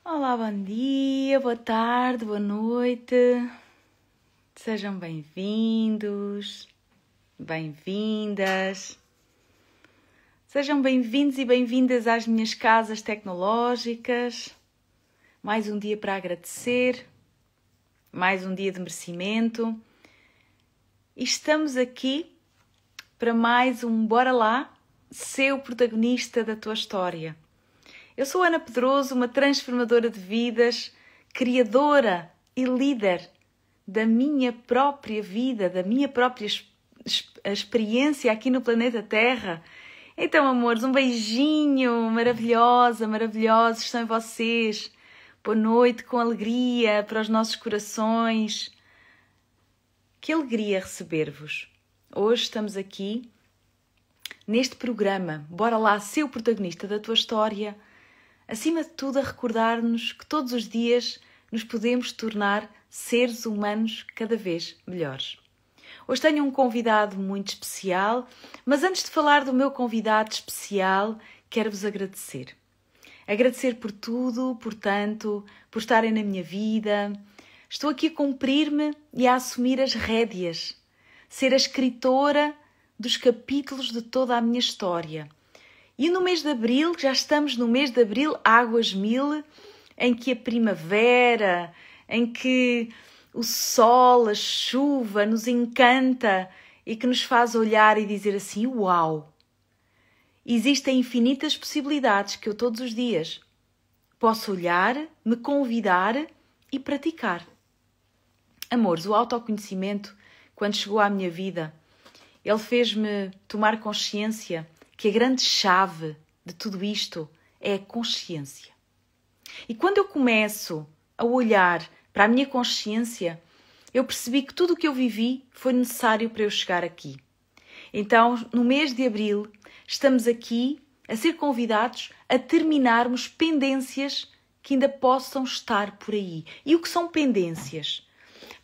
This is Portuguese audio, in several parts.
Olá, bom dia, boa tarde, boa noite. Sejam bem-vindos, bem-vindas. Sejam bem-vindos e bem-vindas às minhas casas tecnológicas. Mais um dia para agradecer, mais um dia de merecimento. E estamos aqui para mais um Bora Lá, ser o protagonista da tua história. Eu sou Ana Pedroso, uma transformadora de vidas, criadora e líder da minha própria vida, da minha própria experiência aqui no planeta Terra. Então, amores, um beijinho, maravilhosos estão em vocês. Boa noite, com alegria para os nossos corações. Que alegria receber-vos. Hoje estamos aqui neste programa. Bora lá, ser o protagonista da tua história. Acima de tudo, a recordar-nos que todos os dias nos podemos tornar seres humanos cada vez melhores. Hoje tenho um convidado muito especial, mas antes de falar do meu convidado especial, quero-vos agradecer. Agradecer por tudo, portanto, por estarem na minha vida. Estou aqui a cumprir-me e a assumir as rédeas, ser a escritora dos capítulos de toda a minha história. E no mês de Abril, já estamos no mês de Abril, Águas 1000, em que a primavera, em que o sol, a chuva nos encanta e que nos faz olhar e dizer assim, uau! Existem infinitas possibilidades que eu todos os dias posso olhar, me convidar e praticar. Amores, o autoconhecimento, quando chegou à minha vida, ele fez-me tomar consciência que a grande chave de tudo isto é a consciência. E quando eu começo a olhar para a minha consciência, eu percebi que tudo o que eu vivi foi necessário para eu chegar aqui. Então, no mês de Abril, estamos aqui a ser convidados a terminarmos pendências que ainda possam estar por aí. E o que são pendências?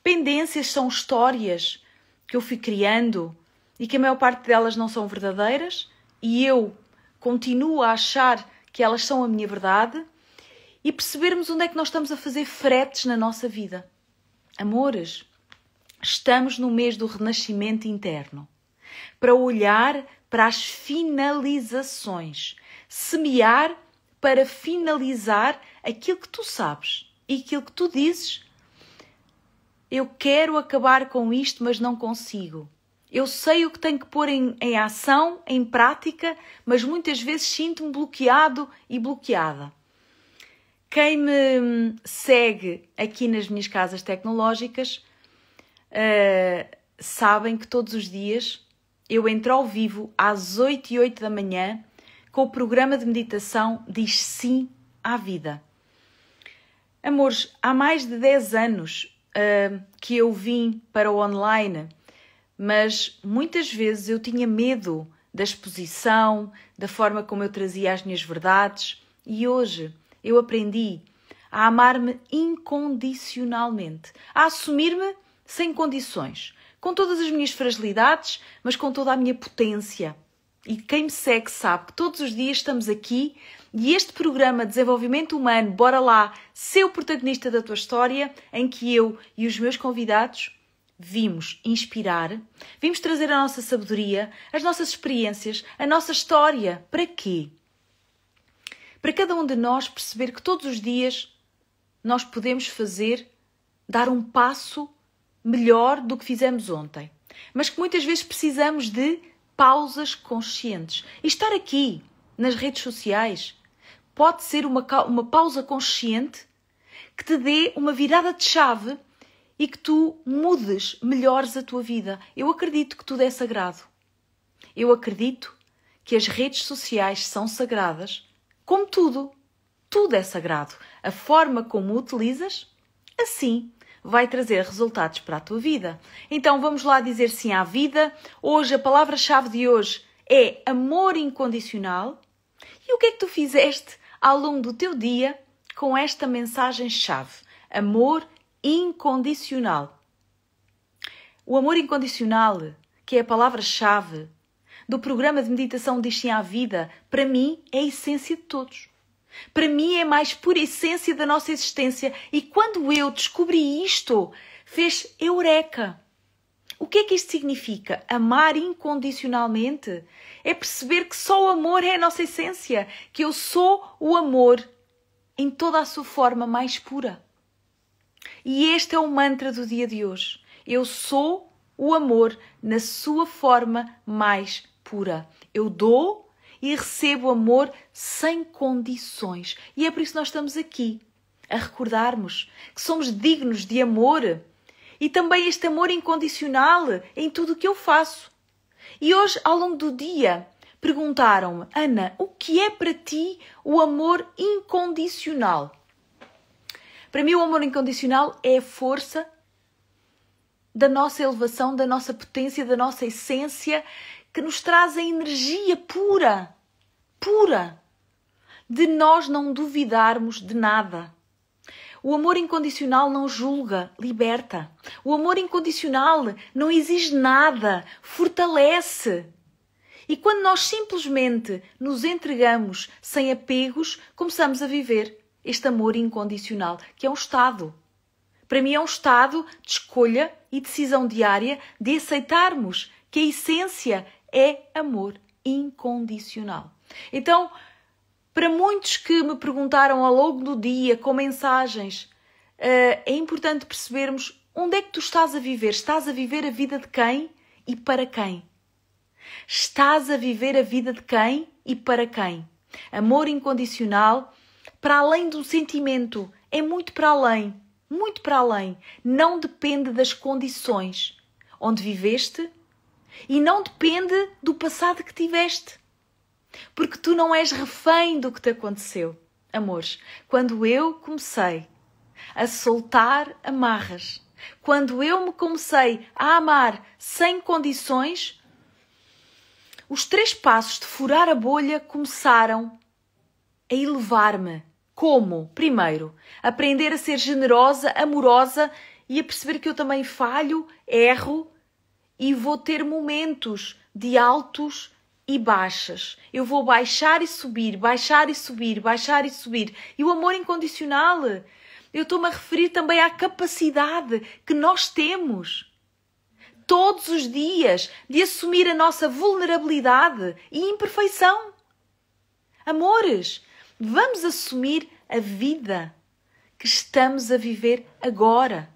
Pendências são histórias que eu fui criando e que a maior parte delas não são verdadeiras, e eu continuo a achar que elas são a minha verdade, e percebermos onde é que nós estamos a fazer fretes na nossa vida. Amores, estamos no mês do renascimento interno, para olhar para as finalizações, semear para finalizar aquilo que tu sabes e aquilo que tu dizes. Eu quero acabar com isto, mas não consigo. Eu sei o que tenho que pôr em ação, em prática, mas muitas vezes sinto-me bloqueado e bloqueada. Quem me segue aqui nas minhas casas tecnológicas sabem que todos os dias eu entro ao vivo às 8h08 da manhã com o programa de meditação Diz Sim à Vida. Amores, há mais de 10 anos que eu vim para o online, mas muitas vezes eu tinha medo da exposição, da forma como eu trazia as minhas verdades, e hoje eu aprendi a amar-me incondicionalmente, a assumir-me sem condições, com todas as minhas fragilidades, mas com toda a minha potência. E quem me segue sabe que todos os dias estamos aqui e este programa de desenvolvimento humano, Bora Lá, ser o protagonista da tua história, em que eu e os meus convidados vimos inspirar, vimos trazer a nossa sabedoria, as nossas experiências, a nossa história. Para quê? Para cada um de nós perceber que todos os dias nós podemos dar um passo melhor do que fizemos ontem. Mas que muitas vezes precisamos de pausas conscientes. E estar aqui nas redes sociais pode ser uma pausa consciente que te dê uma virada de chave e que tu mudes, melhores a tua vida. Eu acredito que tudo é sagrado. Eu acredito que as redes sociais são sagradas, como tudo. Tudo é sagrado. A forma como o utilizas, assim, vai trazer resultados para a tua vida. Então vamos lá dizer sim à vida. Hoje, a palavra-chave de hoje é amor incondicional. E o que é que tu fizeste ao longo do teu dia com esta mensagem-chave? Amor incondicional. O amor incondicional, que é a palavra-chave do programa de meditação Diz Sim à Vida, para mim é a essência de todos. Para mim é mais pura essência da nossa existência. E quando eu descobri isto, fez eureka. O que é que isto significa? Amar incondicionalmente é perceber que só o amor é a nossa essência, que eu sou o amor em toda a sua forma mais pura. E este é o mantra do dia de hoje. Eu sou o amor na sua forma mais pura. Eu dou e recebo amor sem condições. E é por isso que nós estamos aqui, a recordarmos que somos dignos de amor e também este amor incondicional em tudo o que eu faço. E hoje, ao longo do dia, perguntaram-me: Ana, o que é para ti o amor incondicional? Para mim, o amor incondicional é a força da nossa elevação, da nossa potência, da nossa essência, que nos traz a energia pura, de nós não duvidarmos de nada. O amor incondicional não julga, liberta. O amor incondicional não exige nada, fortalece. E quando nós simplesmente nos entregamos sem apegos, começamos a viver este amor incondicional, que é um estado. Para mim é um estado de escolha e decisão diária de aceitarmos que a essência é amor incondicional. Então, para muitos que me perguntaram ao longo do dia, com mensagens, é importante percebermos onde é que tu estás a viver. Estás a viver a vida de quem e para quem? Estás a viver a vida de quem e para quem? Amor incondicional, para além do sentimento, é muito para além. Muito para além. Não depende das condições onde viveste e não depende do passado que tiveste. Porque tu não és refém do que te aconteceu. Amores, quando eu comecei a soltar amarras, quando eu me comecei a amar sem condições, os 3 passos de furar a bolha começaram a elevar-me. Como? Primeiro, aprender a ser generosa, amorosa e a perceber que eu também falho, erro e vou ter momentos de altos e baixas. Eu vou baixar e subir, baixar e subir, baixar e subir. E o amor incondicional, eu estou-me a referir também à capacidade que nós temos todos os dias de assumir a nossa vulnerabilidade e imperfeição. Amores, vamos assumir a vida que estamos a viver agora,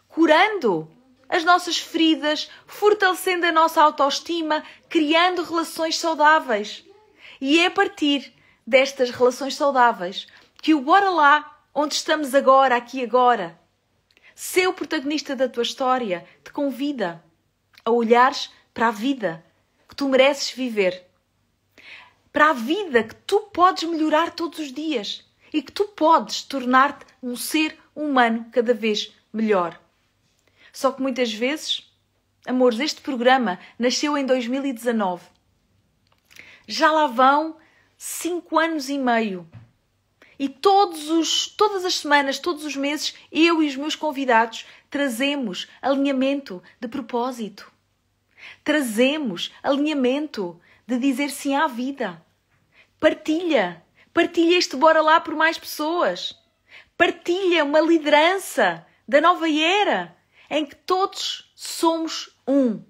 curando as nossas feridas, fortalecendo a nossa autoestima, criando relações saudáveis. E é a partir destas relações saudáveis que o bora lá, onde estamos agora, aqui agora, ser o protagonista da tua história, te convida a olhares para a vida que tu mereces viver. Para a vida que tu podes melhorar todos os dias e que tu podes tornar-te um ser humano cada vez melhor. Só que muitas vezes, amores, este programa nasceu em 2019. Já lá vão 5 anos e meio. E todas as semanas, todos os meses, eu e os meus convidados trazemos alinhamento de propósito. Trazemos alinhamento de dizer sim à vida. Partilha este bora lá por mais pessoas. Partilha uma liderança da nova era em que todos somos um.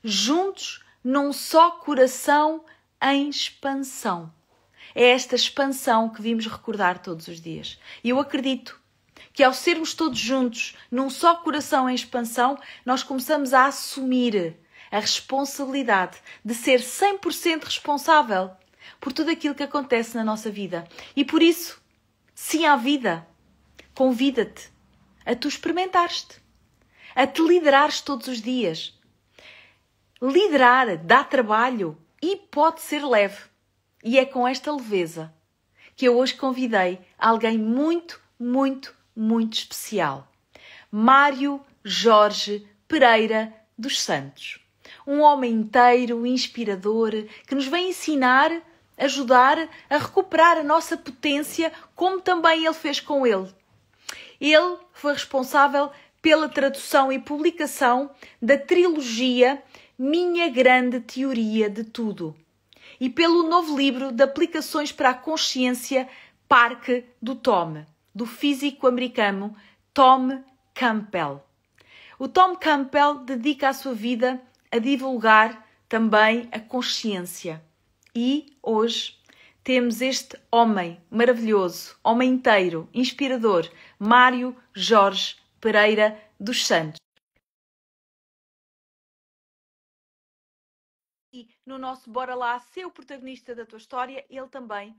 Juntos num só coração em expansão. É esta expansão que vimos recordar todos os dias. E eu acredito que ao sermos todos juntos num só coração em expansão, nós começamos a assumir a responsabilidade de ser 100% responsável por tudo aquilo que acontece na nossa vida. E por isso, sim à vida, convida-te a tu experimentares-te, a te liderares todos os dias. Liderar dá trabalho e pode ser leve. E é com esta leveza que eu hoje convidei alguém muito, muito, muito especial. Mário Jorge Pereira dos Santos. Um homem inteiro, inspirador, que nos vem ensinar, ajudar a recuperar a nossa potência, como também ele fez com ele. Ele foi responsável pela tradução e publicação da trilogia Minha Grande Teoria de Tudo. e pelo novo livro de aplicações para a consciência Parque do Tom, do físico americano Tom Campbell. O Tom Campbell dedica a sua vida a divulgar também a consciência. E hoje temos este homem maravilhoso, homem inteiro, inspirador, Mário Jorge Pereira dos Santos. E no nosso Bora Lá ser o protagonista da tua história, ele também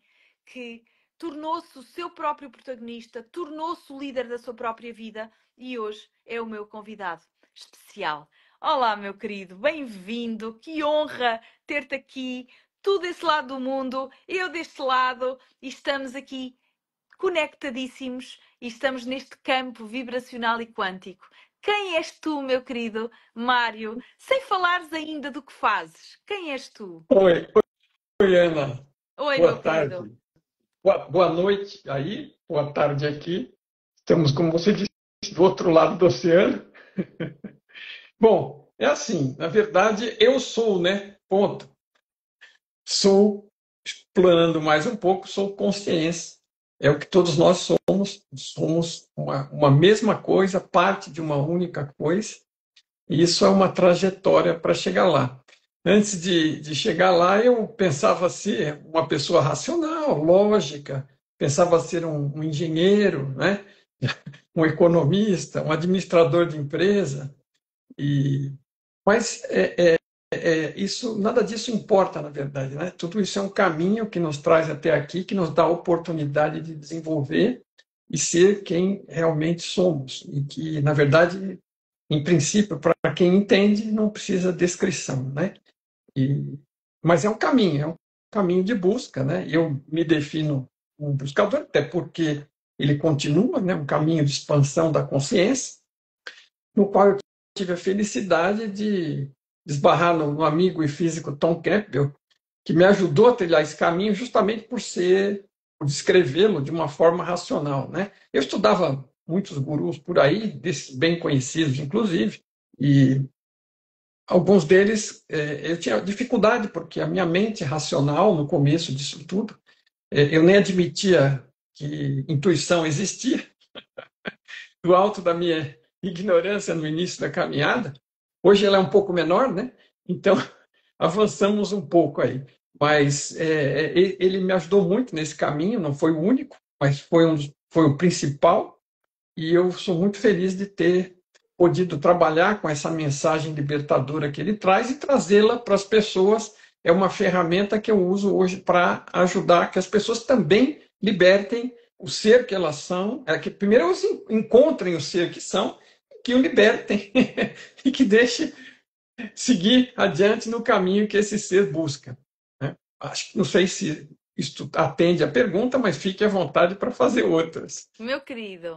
que tornou-se o seu próprio protagonista, tornou-se o líder da sua própria vida e hoje é o meu convidado especial. Olá, meu querido, bem-vindo, que honra ter-te aqui, tu desse lado do mundo, eu deste lado, e estamos aqui conectadíssimos e estamos neste campo vibracional e quântico. Quem és tu, meu querido Mário? Sem falares ainda do que fazes. Quem és tu? Oi, Ana. Oi, Boa meu tarde. querido. Boa noite aí, boa tarde aqui. Estamos, como você disse, do outro lado do oceano. Bom, é assim, na verdade, eu sou, né? Ponto. Sou, explorando mais um pouco, sou consciência. É o que todos nós somos. Somos uma mesma coisa, parte de uma única coisa. E isso é uma trajetória para chegar lá. Antes de chegar lá, eu pensava ser uma pessoa racional, lógica, pensava ser um engenheiro, né? Um economista, um administrador de empresa. Mas isso, nada disso importa, na verdade, né? Tudo isso é um caminho que nos traz até aqui, que nos dá a oportunidade de desenvolver e ser quem realmente somos. E que, na verdade, em princípio, para quem entende, não precisa descrição, né? Mas é um caminho de busca, né? Eu me defino um buscador, até porque ele continua, né? Um caminho de expansão da consciência, no qual eu tive a felicidade de esbarrar no amigo e físico Tom Campbell, que me ajudou a trilhar esse caminho justamente por descrevê-lo de uma forma racional, né? Eu estudava muitos gurus por aí, desses bem conhecidos, inclusive, e alguns deles eu tinha dificuldade, porque a minha mente racional, no começo disso tudo, eu nem admitia que intuição existia, do alto da minha ignorância no início da caminhada. Hoje ela é um pouco menor, né? Então, avançamos um pouco aí. Mas ele me ajudou muito nesse caminho, não foi o único, mas foi o principal, e eu sou muito feliz de ter podido trabalhar com essa mensagem libertadora que ele traz e trazê-la para as pessoas. É uma ferramenta que eu uso hoje para ajudar que as pessoas também libertem o ser que elas são, que primeiro elas encontrem o ser que são, que o libertem e que deixem seguir adiante no caminho que esse ser busca, né? Não sei se isto atende à pergunta, mas fique à vontade para fazer outras. Meu querido,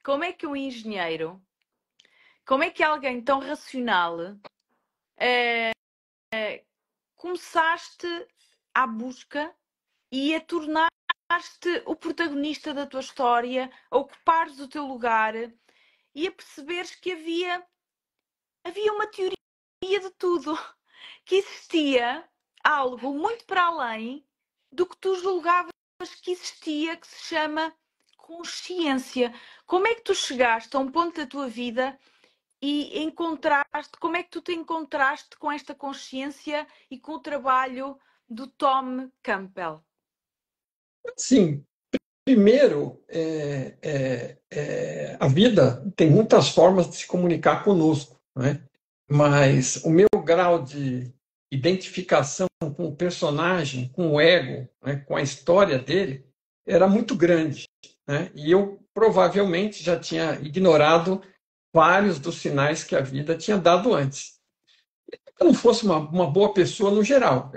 como é que um engenheiro, como é que alguém tão racional começaste à busca e a tornar-te o protagonista da tua história, a ocupares o teu lugar e a perceberes que havia uma teoria de tudo, que existia algo muito para além do que tu julgavas que existia, que se chama consciência. Como é que tu chegaste a um ponto da tua vida e encontraste, como é que tu te encontraste com esta consciência e com o trabalho do Tom Campbell? Sim, primeiro, a vida tem muitas formas de se comunicar conosco, né? Mas o meu grau de identificação com o personagem, com o ego, né, com a história dele, era muito grande, né? E eu provavelmente já tinha ignorado vários dos sinais que a vida tinha dado antes. Eu não fosse uma boa pessoa no geral,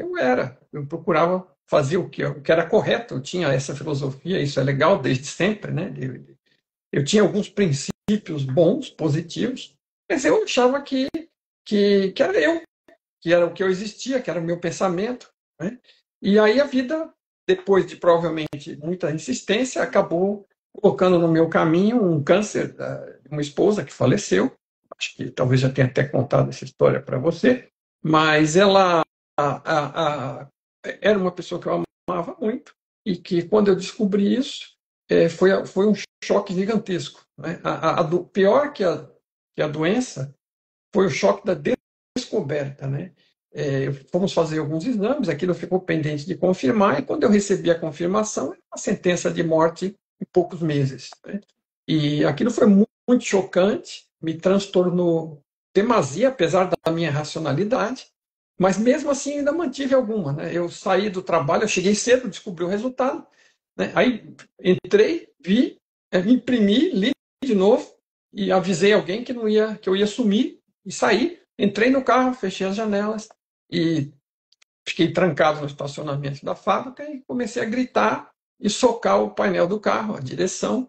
eu procurava fazer o que era correto, eu tinha essa filosofia, isso é legal desde sempre, né? Eu tinha alguns princípios bons, positivos, mas eu achava que era eu, que era o que eu existia, que era o meu pensamento, né? E aí a vida, depois de provavelmente muita insistência, acabou colocando no meu caminho um câncer de uma esposa que faleceu. Acho que talvez já tenha até contado essa história para você, mas ela era uma pessoa que eu amava muito e que, quando eu descobri isso, foi um choque gigantesco, né? Pior que a doença foi o choque da descoberta, né? Fomos fazer alguns exames, aquilo ficou pendente de confirmar, e quando eu recebi a confirmação, era uma sentença de morte em poucos meses, né? E aquilo foi muito chocante, me transtornou demasia, apesar da minha racionalidade, mas mesmo assim ainda mantive alguma, né? Eu saí do trabalho, eu cheguei cedo, descobri o resultado, né? Aí entrei, vi, imprimi, li de novo e avisei alguém que eu ia sumir e saí. Entrei no carro, fechei as janelas e fiquei trancado no estacionamento da fábrica e comecei a gritar e socar o painel do carro, a direção.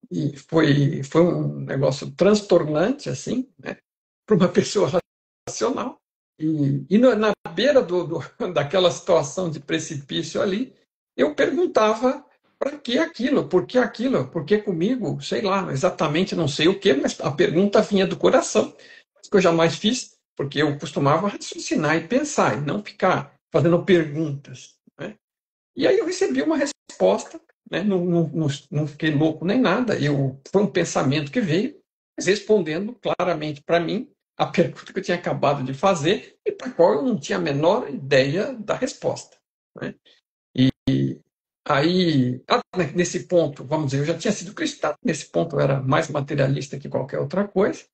E foi um negócio transtornante, assim, né, para uma pessoa racional. E na beira daquela situação de precipício ali, eu perguntava para que aquilo, por que aquilo, por que comigo, sei lá, exatamente não sei o que, mas a pergunta vinha do coração, que eu jamais fiz, porque eu costumava raciocinar e pensar, e não ficar fazendo perguntas, né? E aí eu recebi uma resposta, né? Não fiquei louco nem nada, foi um pensamento que veio, mas respondendo claramente para mim a pergunta que eu tinha acabado de fazer e para a qual eu não tinha a menor ideia da resposta, né? Aí, nesse ponto, vamos dizer, eu já tinha sido cristão, nesse ponto eu era mais materialista que qualquer outra coisa,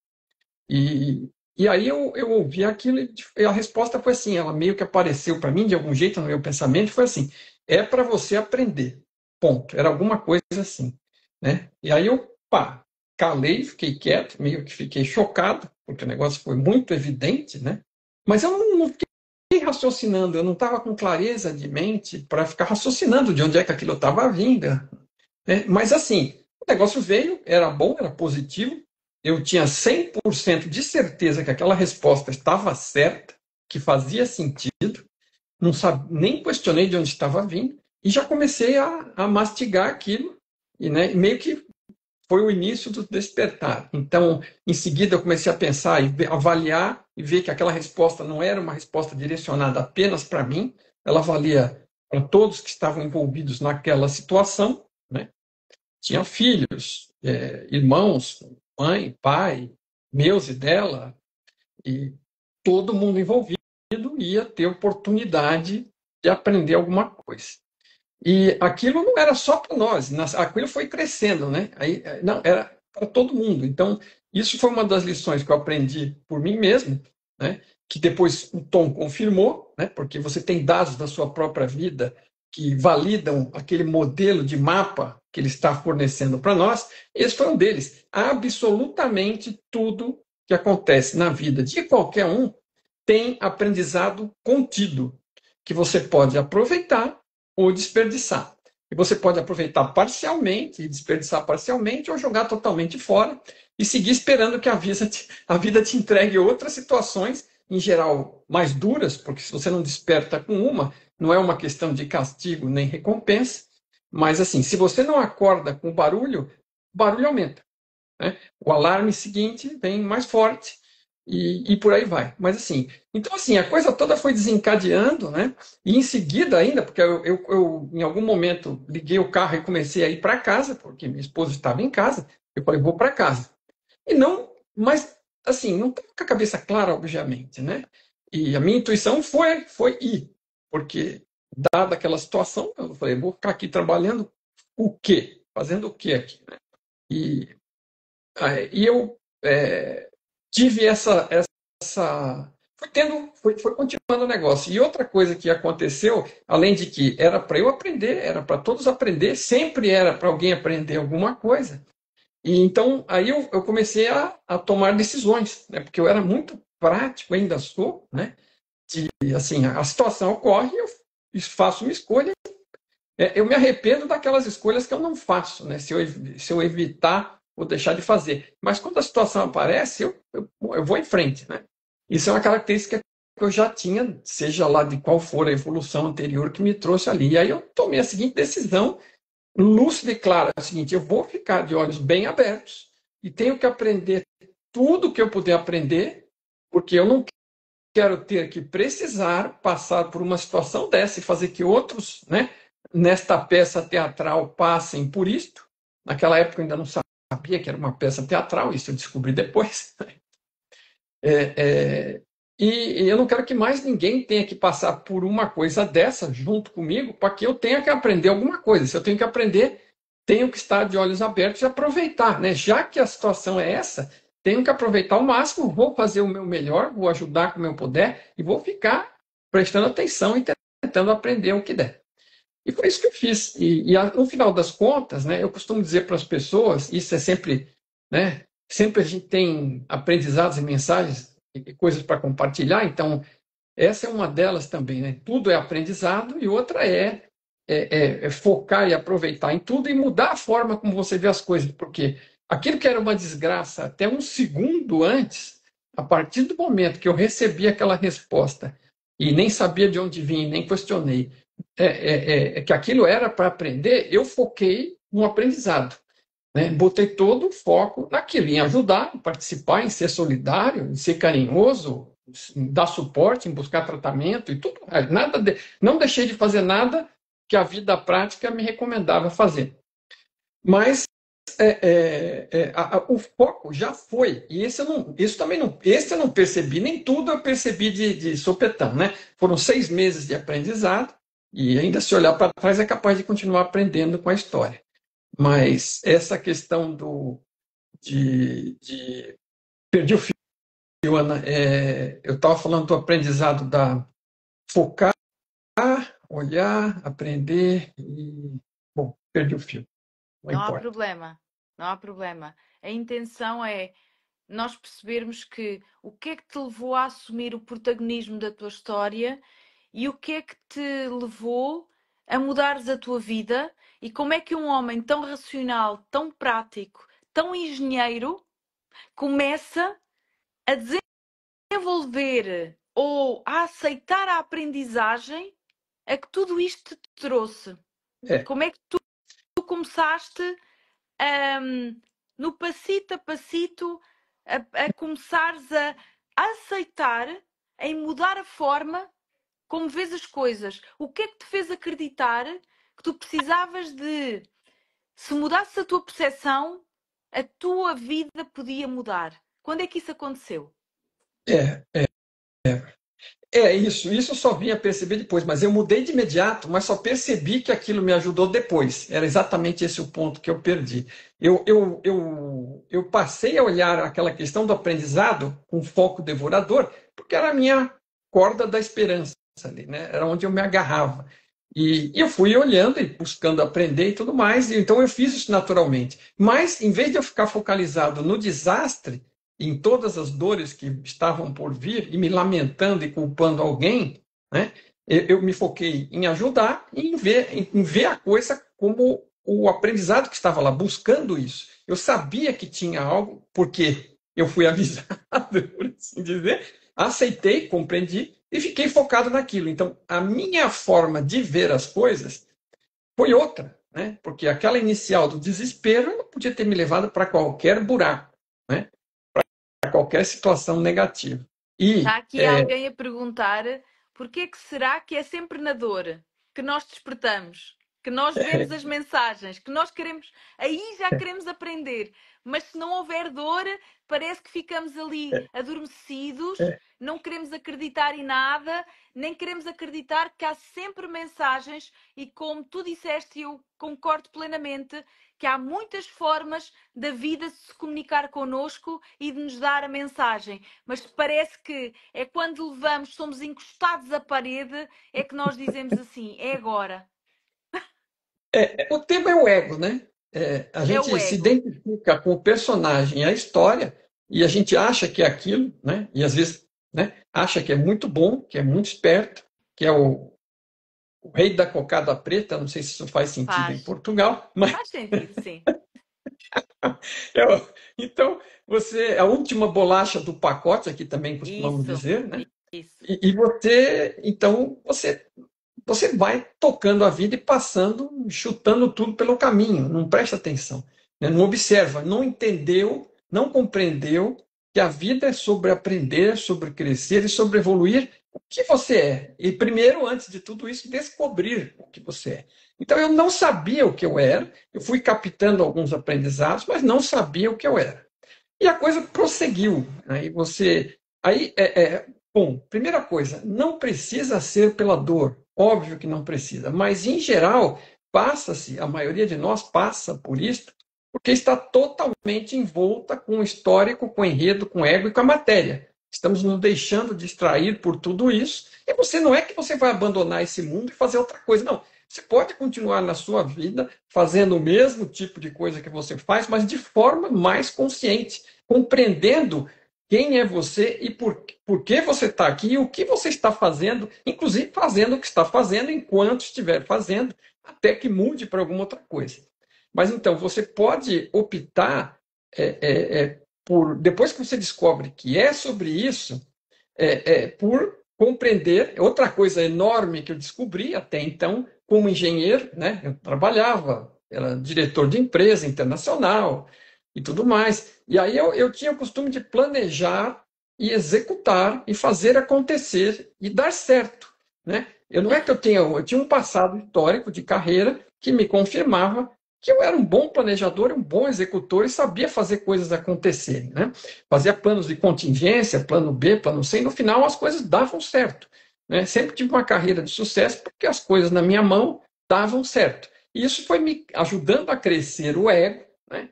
e aí eu ouvi aquilo e a resposta foi assim, ela meio que apareceu para mim de algum jeito no meu pensamento, foi assim, é para você aprender, ponto. Era alguma coisa assim, né? E aí eu, pá, calei, fiquei quieto, meio que fiquei chocado, porque o negócio foi muito evidente, né? Mas eu não fiquei raciocinando, eu não estava com clareza de mente para ficar raciocinando de onde é que aquilo estava vindo, né? Mas assim, o negócio veio, era bom, era positivo, eu tinha 100% de certeza que aquela resposta estava certa, que fazia sentido, não sabe, nem questionei de onde estava vindo, e já comecei a mastigar aquilo, e né, meio que foi o início do despertar. Então, em seguida, eu comecei a pensar e avaliar e ver que aquela resposta não era uma resposta direcionada apenas para mim, ela valia para todos que estavam envolvidos naquela situação, né? Tinha filhos, irmãos, mãe, pai, meus e dela, e todo mundo envolvido ia ter oportunidade de aprender alguma coisa. E aquilo não era só para nós, aquilo foi crescendo, né? Aí, não, era para todo mundo. Então, isso foi uma das lições que eu aprendi por mim mesmo, né? Que depois o Tom confirmou, né? Porque você tem dados da sua própria vida que validam aquele modelo de mapa que ele está fornecendo para nós. Esse foi um deles. Absolutamente tudo que acontece na vida de qualquer um tem aprendizado contido, que você pode aproveitar ou desperdiçar. E você pode aproveitar parcialmente e desperdiçar parcialmente, ou jogar totalmente fora e seguir esperando que a vida te entregue outras situações, em geral mais duras, porque se você não desperta com uma, não é uma questão de castigo nem recompensa, mas assim, se você não acorda com o barulho aumenta, né? O alarme seguinte vem mais forte e por aí vai. Mas assim, então assim, a coisa toda foi desencadeando, né? E em seguida ainda, porque eu em algum momento liguei o carro e comecei a ir para casa, porque minha esposa estava em casa, eu falei, vou para casa. E não, mas assim, não estava com a cabeça clara, obviamente, né? E a minha intuição foi ir, porque dada aquela situação, eu falei, vou ficar aqui trabalhando o quê? Fazendo o quê aqui, né? E e eu tive foi continuando o negócio. E outra coisa que aconteceu, além de que era para eu aprender, era para todos aprender, sempre era para alguém aprender alguma coisa. E então aí eu comecei a tomar decisões, né? Porque eu era muito prático, ainda sou, né? E assim, a situação ocorre, eu faço uma escolha. Eu me arrependo daquelas escolhas que eu não faço, né? Se eu evitar ou deixar de fazer. Mas quando a situação aparece, eu vou em frente, né? Isso é uma característica que eu já tinha, seja lá de qual for a evolução anterior que me trouxe ali. E aí eu tomei a seguinte decisão, lúcida e clara, é o seguinte, eu vou ficar de olhos bem abertos e tenho que aprender tudo que eu puder aprender, porque eu não quero ter que precisar passar por uma situação dessa e fazer que outros, né, nesta peça teatral passem por isto. Naquela época eu ainda não sabia que era uma peça teatral, isso eu descobri depois. É, é, e eu não quero que mais ninguém tenha que passar por uma coisa dessa junto comigo, para que eu tenha que aprender alguma coisa. Se eu tenho que aprender, tenho que estar de olhos abertos e aproveitar, né? Já que a situação é essa, tenho que aproveitar ao máximo, vou fazer o meu melhor, vou ajudar como eu puder e vou ficar prestando atenção e tentando aprender o que der. E foi isso que eu fiz. No final das contas, né, eu costumo dizer para as pessoas, isso é sempre, né, sempre a gente tem aprendizados e mensagens e coisas para compartilhar, então essa é uma delas também, né? Tudo é aprendizado e outra é focar e aproveitar em tudo e mudar a forma como você vê as coisas, porque aquilo que era uma desgraça até um segundo antes, a partir do momento que eu recebi aquela resposta e nem sabia de onde vinha, nem questionei, que aquilo era para aprender, eu foquei no aprendizado, né? Botei todo o foco naquilo, em ajudar, em participar, em ser solidário, em ser carinhoso, em dar suporte, em buscar tratamento e tudo mais. Não deixei de fazer nada que a vida prática me recomendava fazer. Mas o foco já foi, e esse eu não percebi, nem tudo eu percebi de sopetão, né? Foram 6 meses de aprendizado, e ainda se olhar para trás é capaz de continuar aprendendo com a história. Mas essa questão de perdi o fio, Ana. Eu estava falando do aprendizado da focar, olhar, aprender e, bom, perdi o fio. Não Não há importa. problema, não há problema. A intenção é nós percebermos que o que é que te levou a assumir o protagonismo da tua história e o que é que te levou a mudares a tua vida e como é que um homem tão racional, tão prático, tão engenheiro começa a desenvolver ou a aceitar a aprendizagem a que tudo isto te trouxe. É, Como é que tu começaste no passito a passito a começares a aceitar, em mudar a forma como vês as coisas? O que é que te fez acreditar que tu precisavas de, se mudasses a tua percepção, a tua vida podia mudar? Quando é que isso aconteceu? é, isso. Isso eu só vinha perceber depois, mas eu mudei de imediato, mas só percebi que aquilo me ajudou depois. Era exatamente esse o ponto que eu perdi. Eu passei a olhar aquela questão do aprendizado com foco devorador, porque era a minha corda da esperança ali, né? Era onde eu me agarrava. E eu fui olhando e buscando aprender e tudo mais, e então eu fiz isso naturalmente. Mas, em vez de eu ficar focalizado no desastre, em todas as dores que estavam por vir, e me lamentando e culpando alguém, né, eu me foquei em ajudar e em ver a coisa como o aprendizado que estava lá, buscando isso. Eu sabia que tinha algo, porque eu fui avisado, por assim dizer, aceitei, compreendi e fiquei focado naquilo. Então, a minha forma de ver as coisas foi outra, né? Porque aquela inicial do desespero ela podia ter me levado para qualquer buraco, né? Para qualquer situação negativa. Está E aqui alguém a perguntar porquê que será que é sempre na dor que nós despertamos, que nós vemos as mensagens, que nós queremos, aí já queremos aprender, mas se não houver dor, parece que ficamos ali adormecidos, não queremos acreditar em nada, nem queremos acreditar que há sempre mensagens e como tu disseste, eu concordo plenamente, que há muitas formas da vida se comunicar connosco e de nos dar a mensagem. Mas parece que é quando levamos, somos encostados à parede, é que nós dizemos assim, é agora. o tema é o ego, né? A É o gente se ego. identifica com o personagem, a história, e a gente acha que é aquilo, né? E às vezes, né, acha que é muito bom, que é muito esperto, que é o rei da cocada preta. Não sei se isso faz sentido em Faz. Portugal, mas Faz sentido, sim. então você é a última bolacha do pacote, aqui também costumamos Isso. dizer, né? Isso. E você vai tocando a vida e passando, chutando tudo pelo caminho, não presta atenção, né? Não observa, não entendeu, não compreendeu, que a vida é sobre aprender, sobre crescer e sobre evoluir o que você é. E primeiro, antes de tudo isso, descobrir o que você é. Então eu não sabia o que eu era, eu fui captando alguns aprendizados, mas não sabia o que eu era. E a coisa prosseguiu. Aí você. Bom, primeira coisa, não precisa ser pela dor. Óbvio que não precisa. Mas, em geral, passa-se, a maioria de nós passa por isso, porque está totalmente envolta com o histórico, com o enredo, com o ego e com a matéria. Estamos nos deixando distrair por tudo isso. E você não é que você vai abandonar esse mundo e fazer outra coisa. Não. Você pode continuar na sua vida fazendo o mesmo tipo de coisa que você faz, mas de forma mais consciente, compreendendo quem é você e por que você está aqui e o que você está fazendo, inclusive fazendo o que está fazendo enquanto estiver fazendo, até que mude para alguma outra coisa. Mas então, você pode optar por, depois que você descobre que é sobre isso, por compreender. Outra coisa enorme que eu descobri até então, como engenheiro, né? Eu trabalhava, era diretor de empresa internacional e tudo mais. E aí eu tinha o costume de planejar e executar e fazer acontecer e dar certo, né? Eu não é que eu tinha um passado histórico de carreira que me confirmava que eu era um bom planejador, um bom executor e sabia fazer coisas acontecerem, né? Fazia planos de contingência, plano B, plano C, e no final as coisas davam certo, né? Sempre tive uma carreira de sucesso porque as coisas na minha mão davam certo. E isso foi me ajudando a crescer o ego, né?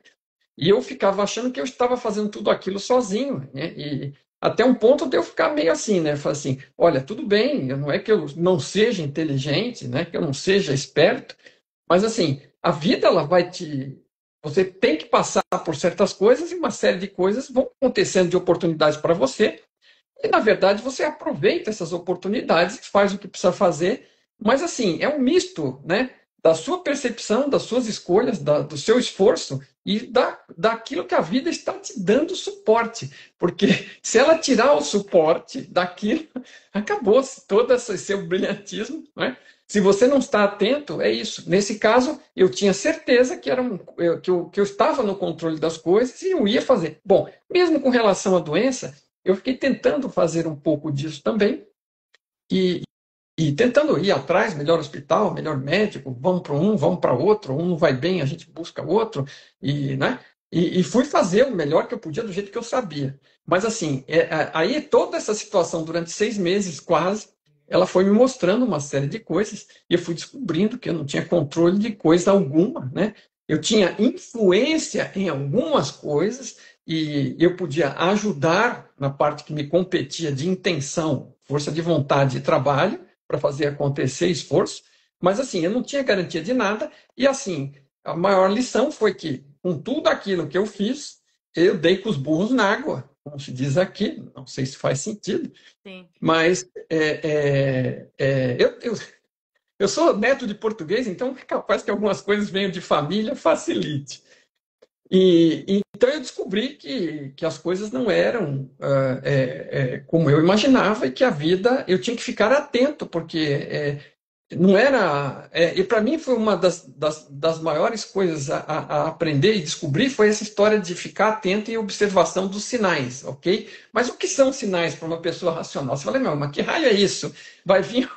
E eu ficava achando que eu estava fazendo tudo aquilo sozinho, né? E até um ponto de eu ficar meio assim, né? Falar assim, olha, tudo bem, não é que eu não seja inteligente, né? Que eu não seja esperto, mas assim, a vida ela vai te. Você tem que passar por certas coisas e uma série de coisas vão acontecendo de oportunidades para você. E, na verdade, você aproveita essas oportunidades, faz o que precisa fazer, mas assim, é um misto, né? Da sua percepção, das suas escolhas, do seu esforço e daquilo que a vida está te dando suporte. Porque se ela tirar o suporte daquilo, acabou-se todo esse seu brilhantismo, né? Se você não está atento, é isso. Nesse caso, eu tinha certeza que, que eu estava no controle das coisas e eu ia fazer. Bom, mesmo com relação à doença, eu fiquei tentando fazer um pouco disso também e, e tentando ir atrás, melhor hospital, melhor médico, vamos para um, vamos para outro, um não vai bem, a gente busca outro, né? E fui fazer o melhor que eu podia do jeito que eu sabia. Mas assim, aí toda essa situação durante 6 meses quase, ela foi me mostrando uma série de coisas e eu fui descobrindo que eu não tinha controle de coisa alguma, né? Eu tinha influência em algumas coisas e eu podia ajudar na parte que me competia de intenção, força de vontade e trabalho para fazer acontecer esforço, mas assim, eu não tinha garantia de nada e assim, a maior lição foi que com tudo aquilo que eu fiz, eu dei com os burros na água, como se diz aqui, não sei se faz sentido, Sim. mas eu sou neto de português, então é capaz que algumas coisas venham de família facilite. Então eu descobri que as coisas não eram como eu imaginava e que a vida eu tinha que ficar atento, porque não era. E para mim foi uma das maiores coisas a aprender e descobrir foi essa história de ficar atento e observação dos sinais, ok? Mas o que são sinais para uma pessoa racional? Você fala, mas que raio é isso? Vai vir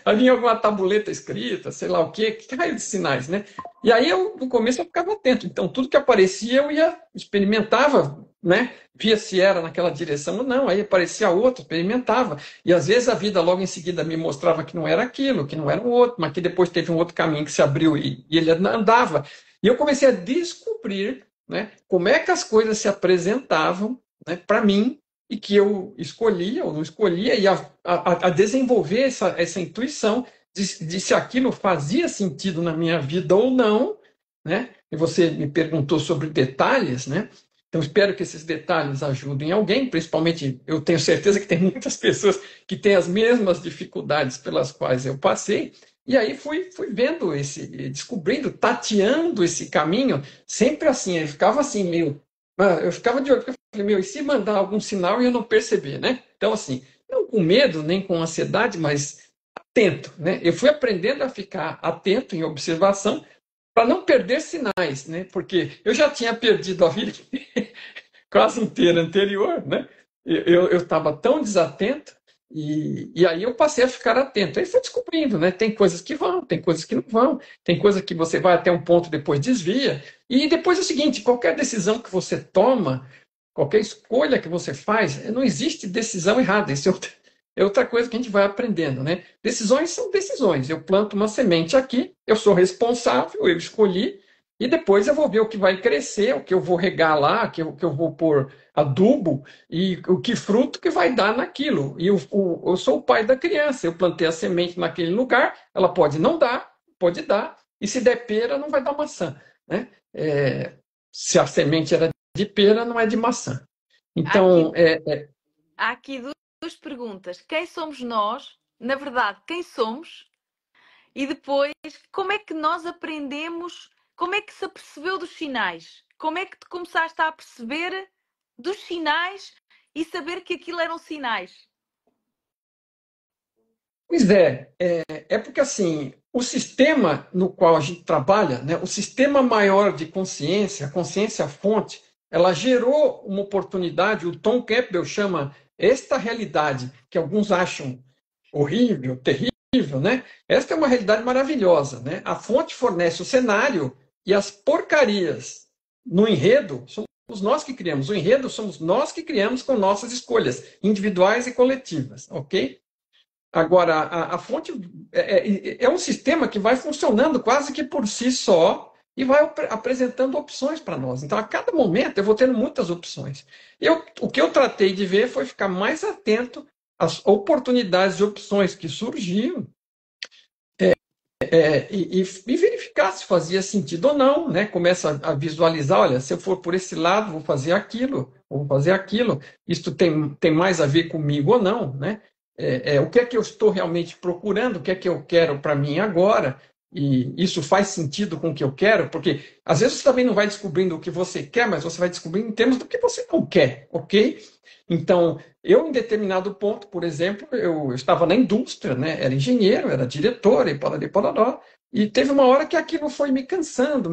havia alguma tabuleta escrita, sei lá o quê, que raio de sinais, né? E aí, no começo, eu ficava atento. Então, tudo que aparecia, eu ia, experimentava, né? Via se era naquela direção ou não. Aí aparecia outro, experimentava. E, às vezes, a vida logo em seguida me mostrava que não era aquilo, que não era o outro, mas que depois teve um outro caminho que se abriu e ele andava. E eu comecei a descobrir, né, como é que as coisas se apresentavam, né, para mim, e que eu escolhia ou não escolhia, e a desenvolver essa intuição de se aquilo fazia sentido na minha vida ou não, né? E você me perguntou sobre detalhes, né? Então, espero que esses detalhes ajudem alguém, principalmente eu tenho certeza que tem muitas pessoas que têm as mesmas dificuldades pelas quais eu passei, e aí fui vendo descobrindo, tateando esse caminho, sempre assim, eu ficava assim, meio. Eu ficava de olho, porque eu falei, meu, e se mandar algum sinal e eu não perceber, né? Então, assim, não com medo, nem com ansiedade, mas atento, né? Eu fui aprendendo a ficar atento em observação para não perder sinais, né? Porque eu já tinha perdido a vida quase inteira anterior, né? Eu estava tão desatento e aí eu passei a ficar atento. Aí fui descobrindo, né? Tem coisas que vão, tem coisas que não vão, tem coisa que você vai até um ponto, depois desvia. E depois é o seguinte, qualquer decisão que você toma, qualquer escolha que você faz, não existe decisão errada. Isso é outra coisa que a gente vai aprendendo, né? Decisões são decisões. Eu planto uma semente aqui, eu sou responsável, eu escolhi, e depois eu vou ver o que vai crescer, o que eu vou regar lá, o que eu vou pôr adubo e o que fruto que vai dar naquilo. E eu sou o pai da criança, eu plantei a semente naquele lugar, ela pode não dar, pode dar, e se der pera, não vai dar maçã, né? Se a semente era de pera, não é de maçã. Há Então, aqui, há aqui duas perguntas. Quem somos nós? Na verdade, quem somos? E depois, como é que nós aprendemos? Como é que se apercebeu dos sinais? Como é que tu começaste a perceber dos sinais e saber que aquilo eram sinais? pois é porque assim, o sistema no qual a gente trabalha, né, o sistema maior de consciência, a consciência fonte, ela gerou uma oportunidade, o Tom Campbell chama esta realidade, que alguns acham horrível, terrível, né? Esta é uma realidade maravilhosa, né? A fonte fornece o cenário e as porcarias no enredo somos nós que criamos. O enredo somos nós que criamos com nossas escolhas individuais e coletivas, ok? Agora, a fonte é um sistema que vai funcionando quase que por si só e vai apresentando opções para nós. Então, a cada momento, eu vou tendo muitas opções. O que eu tratei de ver foi ficar mais atento às oportunidades de opções que surgiam e verificar se fazia sentido ou não, né? Começa a visualizar, olha, se eu for por esse lado, vou fazer aquilo, vou fazer aquilo. Isto tem mais a ver comigo ou não, né? O que é que eu estou realmente procurando, o que é que eu quero para mim agora, e isso faz sentido com o que eu quero, porque às vezes você também não vai descobrindo o que você quer, mas você vai descobrindo em termos do que você não quer, ok? Então, eu, em determinado ponto, por exemplo, eu estava na indústria, né? Era engenheiro, era diretor, e parará, e teve uma hora que aquilo foi me cansando,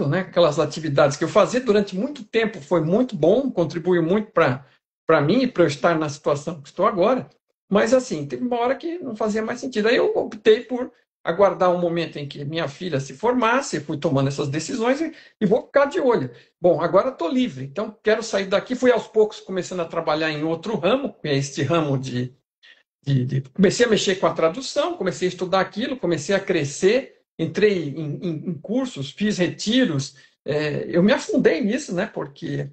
né? Aquelas atividades que eu fazia durante muito tempo foi muito bom, contribuiu muito para mim e para eu estar na situação que estou agora. Mas, assim, teve uma hora que não fazia mais sentido. Aí eu optei por aguardar um momento em que minha filha se formasse, fui tomando essas decisões e vou ficar de olho. Bom, agora estou livre, então quero sair daqui. Fui aos poucos começando a trabalhar em outro ramo, que é este ramo comecei a mexer com a tradução, comecei a estudar aquilo, comecei a crescer, entrei em cursos, fiz retiros. Eu me afundei nisso, né? Porque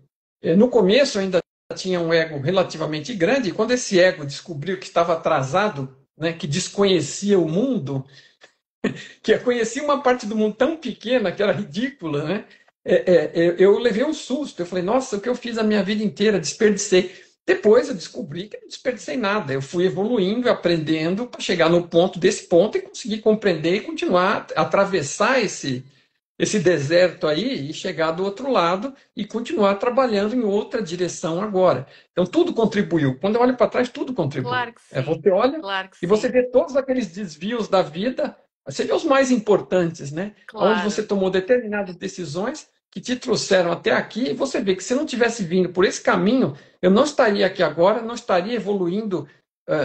no começo eu ainda tinha um ego relativamente grande, e quando esse ego descobriu que estava atrasado, né, que desconhecia o mundo, que eu conhecia uma parte do mundo tão pequena que era ridícula, né? Eu levei um susto. Eu falei, nossa, o que eu fiz a minha vida inteira, desperdicei. Depois eu descobri que não desperdicei nada. Eu fui evoluindo, aprendendo para chegar no ponto desse ponto e conseguir compreender e continuar a atravessar esse deserto aí e chegar do outro lado e continuar trabalhando em outra direção agora. Então tudo contribuiu. Quando eu olho para trás, tudo contribuiu. Claro que sim, Você olha claro que e você sim, vê todos aqueles desvios da vida, você vê os mais importantes, né? Onde você claro. tomou determinadas decisões que te trouxeram até aqui, e você vê que se não tivesse vindo por esse caminho, eu não estaria aqui agora, não estaria evoluindo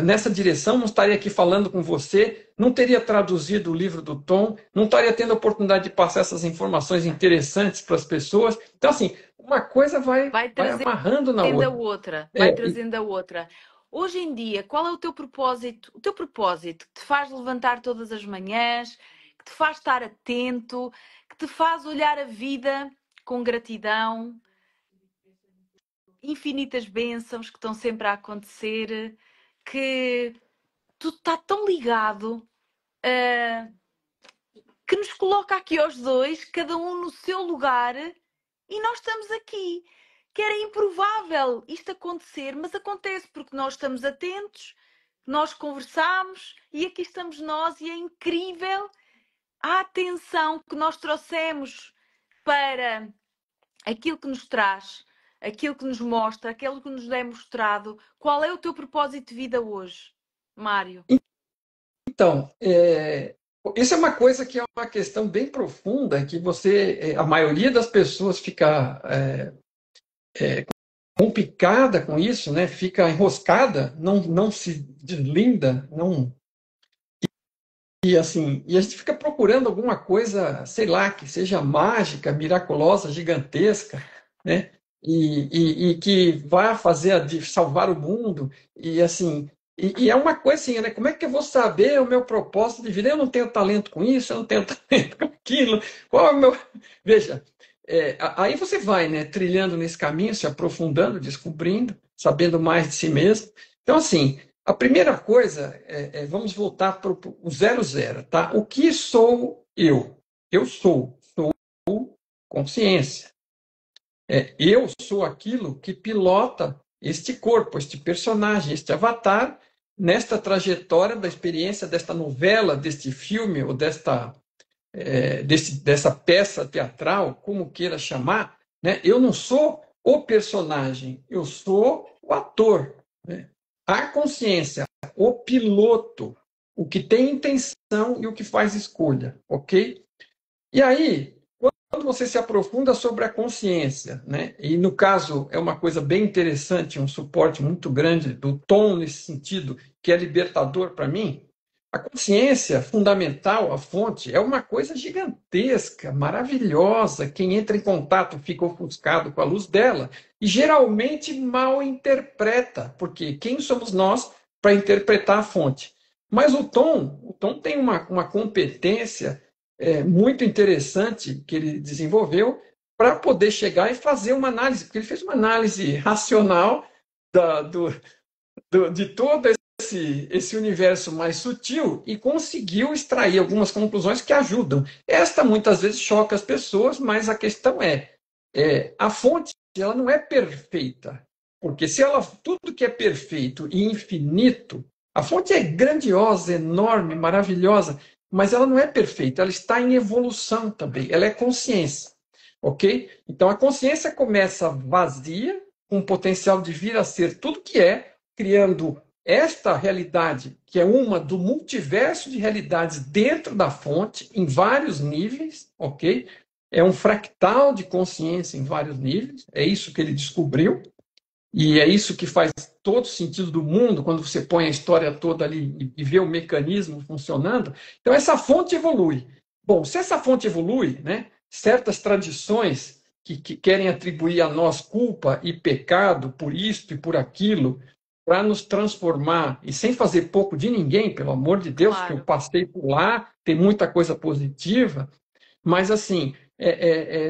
nessa direção, não estaria aqui falando com você, não teria traduzido o livro do Tom, não estaria tendo a oportunidade de passar essas informações interessantes para as pessoas. Então, assim, uma coisa Vai vai trazendo amarrando na a outra. outra, vai É, trazendo a outra. Hoje em dia, qual é o teu propósito? O teu propósito que te faz levantar todas as manhãs, que te faz estar atento, que te faz olhar a vida com gratidão, infinitas bênçãos que estão sempre a acontecer, que tu está tão ligado, que nos coloca aqui aos dois, cada um no seu lugar, e nós estamos aqui. Que era improvável isto acontecer, mas acontece porque nós estamos atentos, nós conversamos e aqui estamos nós, e é incrível a atenção que nós trouxemos para aquilo que nos traz, aquilo que nos mostra, aquilo que nos é mostrado. Qual é o teu propósito de vida hoje, Mário? então, isso é uma coisa que é uma questão bem profunda, que a maioria das pessoas fica complicada com isso, né? Fica enroscada, não se deslinda, não. E assim, e a gente fica procurando alguma coisa, sei lá, que seja mágica, miraculosa, gigantesca, né? E que vá fazer salvar o mundo. E assim, e é uma coisa assim, né? Como é que eu vou saber o meu propósito de vida? Eu não tenho talento com isso, eu não tenho talento com aquilo. Qual é o meu. Veja, aí você vai, né, trilhando nesse caminho, se aprofundando, descobrindo, sabendo mais de si mesmo. Então, assim, a primeira coisa, vamos voltar para o 00, tá? O que sou eu? Eu sou consciência. Eu sou aquilo que pilota este corpo, este personagem, este avatar, nesta trajetória da experiência desta novela, deste filme ou dessa peça teatral, como queira chamar, né? Eu não sou o personagem, eu sou o ator, né? A consciência, o piloto, o que tem intenção e o que faz escolha, ok? E aí, quando você se aprofunda sobre a consciência, né? E no caso é uma coisa bem interessante, um suporte muito grande do Tom nesse sentido, que é libertador para mim. A consciência fundamental, a fonte, é uma coisa gigantesca, maravilhosa. Quem entra em contato fica ofuscado com a luz dela e geralmente mal interpreta, porque quem somos nós para interpretar a fonte? Mas o Tom tem uma competência muito interessante que ele desenvolveu para poder chegar e fazer uma análise, porque ele fez uma análise racional da, do, de todo esse universo mais sutil e conseguiu extrair algumas conclusões que ajudam. Esta muitas vezes choca as pessoas, mas a questão a fonte ela não é perfeita, porque se ela tudo que é perfeito e infinito, a fonte é grandiosa, enorme, maravilhosa, mas ela não é perfeita, ela está em evolução também, ela é consciência, ok? Então a consciência começa vazia, com o potencial de vir a ser tudo que é, criando esta realidade, que é uma do multiverso de realidades dentro da fonte, em vários níveis, ok? É um fractal de consciência em vários níveis, é isso que ele descobriu, e é isso que faz todo sentido do mundo quando você põe a história toda ali e vê o mecanismo funcionando. Então, essa fonte evolui. Bom, se essa fonte evolui, né, certas tradições que querem atribuir a nós culpa e pecado por isto e por aquilo, para nos transformar, e sem fazer pouco de ninguém, pelo amor de Deus, que eu Claro. passei por lá, tem muita coisa positiva, mas assim,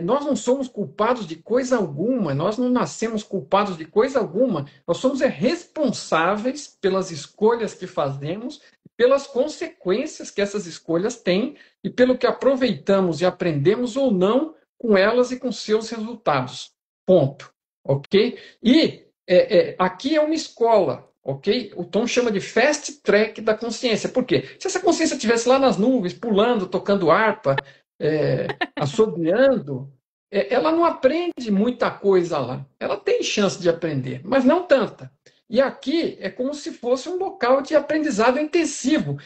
nós não somos culpados de coisa alguma, nós não nascemos culpados de coisa alguma, nós somos responsáveis pelas escolhas que fazemos, pelas consequências que essas escolhas têm e pelo que aproveitamos e aprendemos ou não com elas e com seus resultados. Ponto. Ok? E aqui é uma escola. Ok? O Tom chama de fast track da consciência. Por quê? Se essa consciência estivesse lá nas nuvens, pulando, tocando harpa, assobiando, ela não aprende muita coisa lá. Ela tem chance de aprender, mas não tanta. E aqui é como se fosse um local de aprendizado intensivo,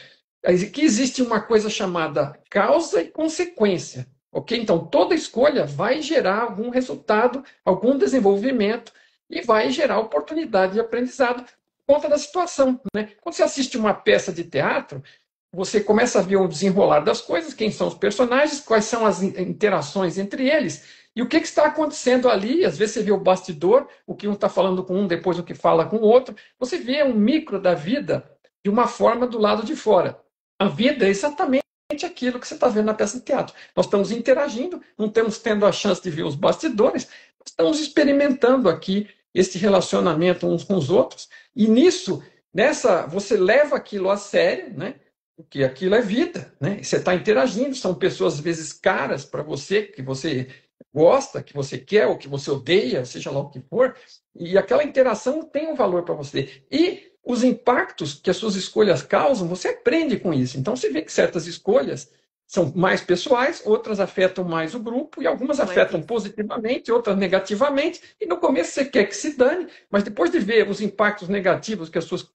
que existe uma coisa chamada causa e consequência. Ok? Então, toda escolha vai gerar algum resultado, algum desenvolvimento e vai gerar oportunidade de aprendizado por conta da situação. Né? Quando você assiste uma peça de teatro, você começa a ver o desenrolar das coisas, quem são os personagens, quais são as interações entre eles, e o que está acontecendo ali. Às vezes você vê o bastidor, o que um está falando com um, depois o que fala com o outro. Você vê um micro da vida de uma forma do lado de fora. A vida é exatamente aquilo que você está vendo na peça de teatro. Nós estamos interagindo, não estamos tendo a chance de ver os bastidores, estamos experimentando aqui esse relacionamento uns com os outros, e você leva aquilo a sério, né? Porque aquilo é vida, né? Você está interagindo, são pessoas às vezes caras para você, que você gosta, que você quer, ou que você odeia, seja lá o que for, e aquela interação tem um valor para você. E os impactos que as suas escolhas causam, você aprende com isso. Então você vê que certas escolhas são mais pessoais, outras afetam mais o grupo, e algumas afetam positivamente, outras negativamente, e no começo você quer que se dane, mas depois de ver os impactos negativos que as suas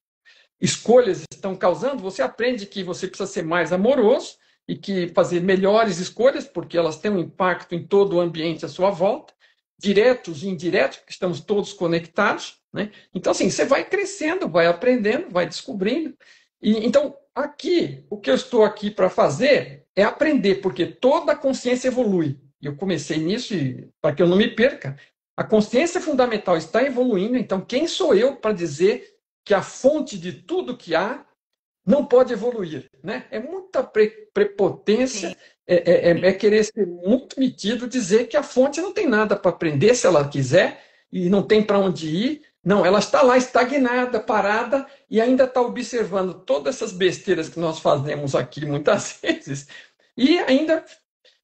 escolhas estão causando, você aprende que você precisa ser mais amoroso e que fazer melhores escolhas, porque elas têm um impacto em todo o ambiente à sua volta. diretos e indiretos, porque estamos todos conectados, né? Então, assim, você vai crescendo, vai aprendendo, vai descobrindo. E, então, aqui, o que eu estou aqui para fazer é aprender, porque toda a consciência evolui. E eu comecei nisso, para que eu não me perca. A consciência fundamental está evoluindo, então quem sou eu para dizer que a fonte de tudo que há não pode evoluir, né? É muita prepotência, Sim, é querer ser muito metido, dizer que a fonte não tem nada para aprender se ela quiser e não tem para onde ir. Não, ela está lá estagnada, parada e ainda está observando todas essas besteiras que nós fazemos aqui muitas vezes e ainda,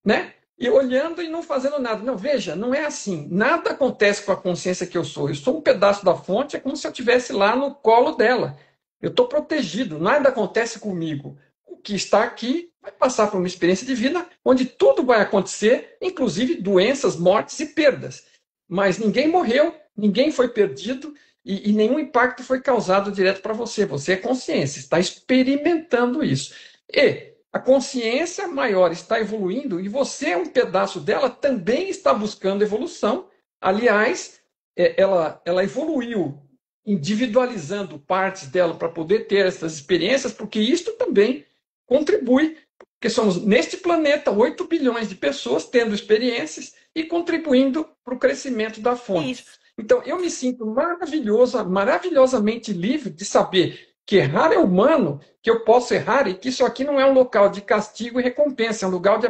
né? E olhando e não fazendo nada. Não, veja, não é assim. Nada acontece com a consciência que eu sou. Eu sou um pedaço da fonte, é como se eu estivesse lá no colo dela. Eu estou protegido, nada acontece comigo. O que está aqui vai passar por uma experiência de vida onde tudo vai acontecer, inclusive doenças, mortes e perdas. Mas ninguém morreu, ninguém foi perdido e nenhum impacto foi causado direto para você. Você é consciência, está experimentando isso. E a consciência maior está evoluindo e você é um pedaço dela, também está buscando evolução. Aliás, ela evoluiu individualizando partes dela para poder ter essas experiências, porque isto também contribui, porque somos neste planeta 8 bilhões de pessoas tendo experiências e contribuindo para o crescimento da fonte. isso. Então, eu me sinto maravilhosamente livre de saber que errar é humano, que eu posso errar e que isso aqui não é um local de castigo e recompensa, é um De lugar de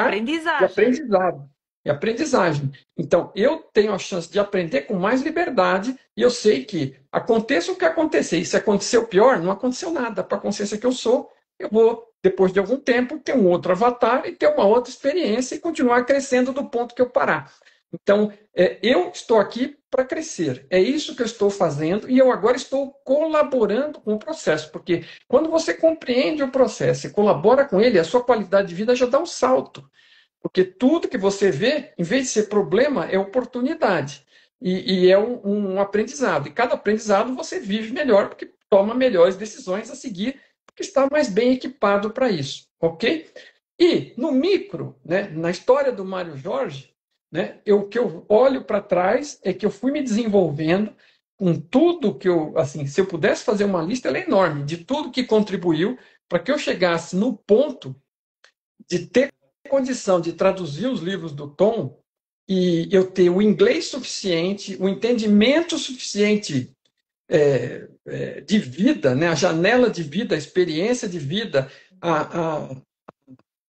aprendizagem. aprendizado e aprendizagem. Então, eu tenho a chance de aprender com mais liberdade e eu sei que aconteça o que acontecer, e se aconteceu pior, não aconteceu nada. Para a consciência que eu sou, eu vou, depois de algum tempo, ter um outro avatar e ter uma outra experiência e continuar crescendo do ponto que eu parar. Então, eu estou aqui para crescer. É isso que eu estou fazendo e eu agora estou colaborando com o processo, porque quando você compreende o processo e colabora com ele, a sua qualidade de vida já dá um salto. Porque tudo que você vê, em vez de ser problema, é oportunidade. E é um aprendizado. E cada aprendizado você vive melhor, porque toma melhores decisões a seguir, porque está mais bem equipado para isso. Ok? E no micro, né, na história do Mário Jorge, né, o que eu olho para trás é que eu fui me desenvolvendo com tudo que eu, assim, se eu pudesse fazer uma lista, ela é enorme, de tudo que contribuiu para que eu chegasse no ponto de ter condição de traduzir os livros do Tom e eu ter o inglês suficiente, o entendimento suficiente de vida, né, a janela de vida, a experiência de vida, a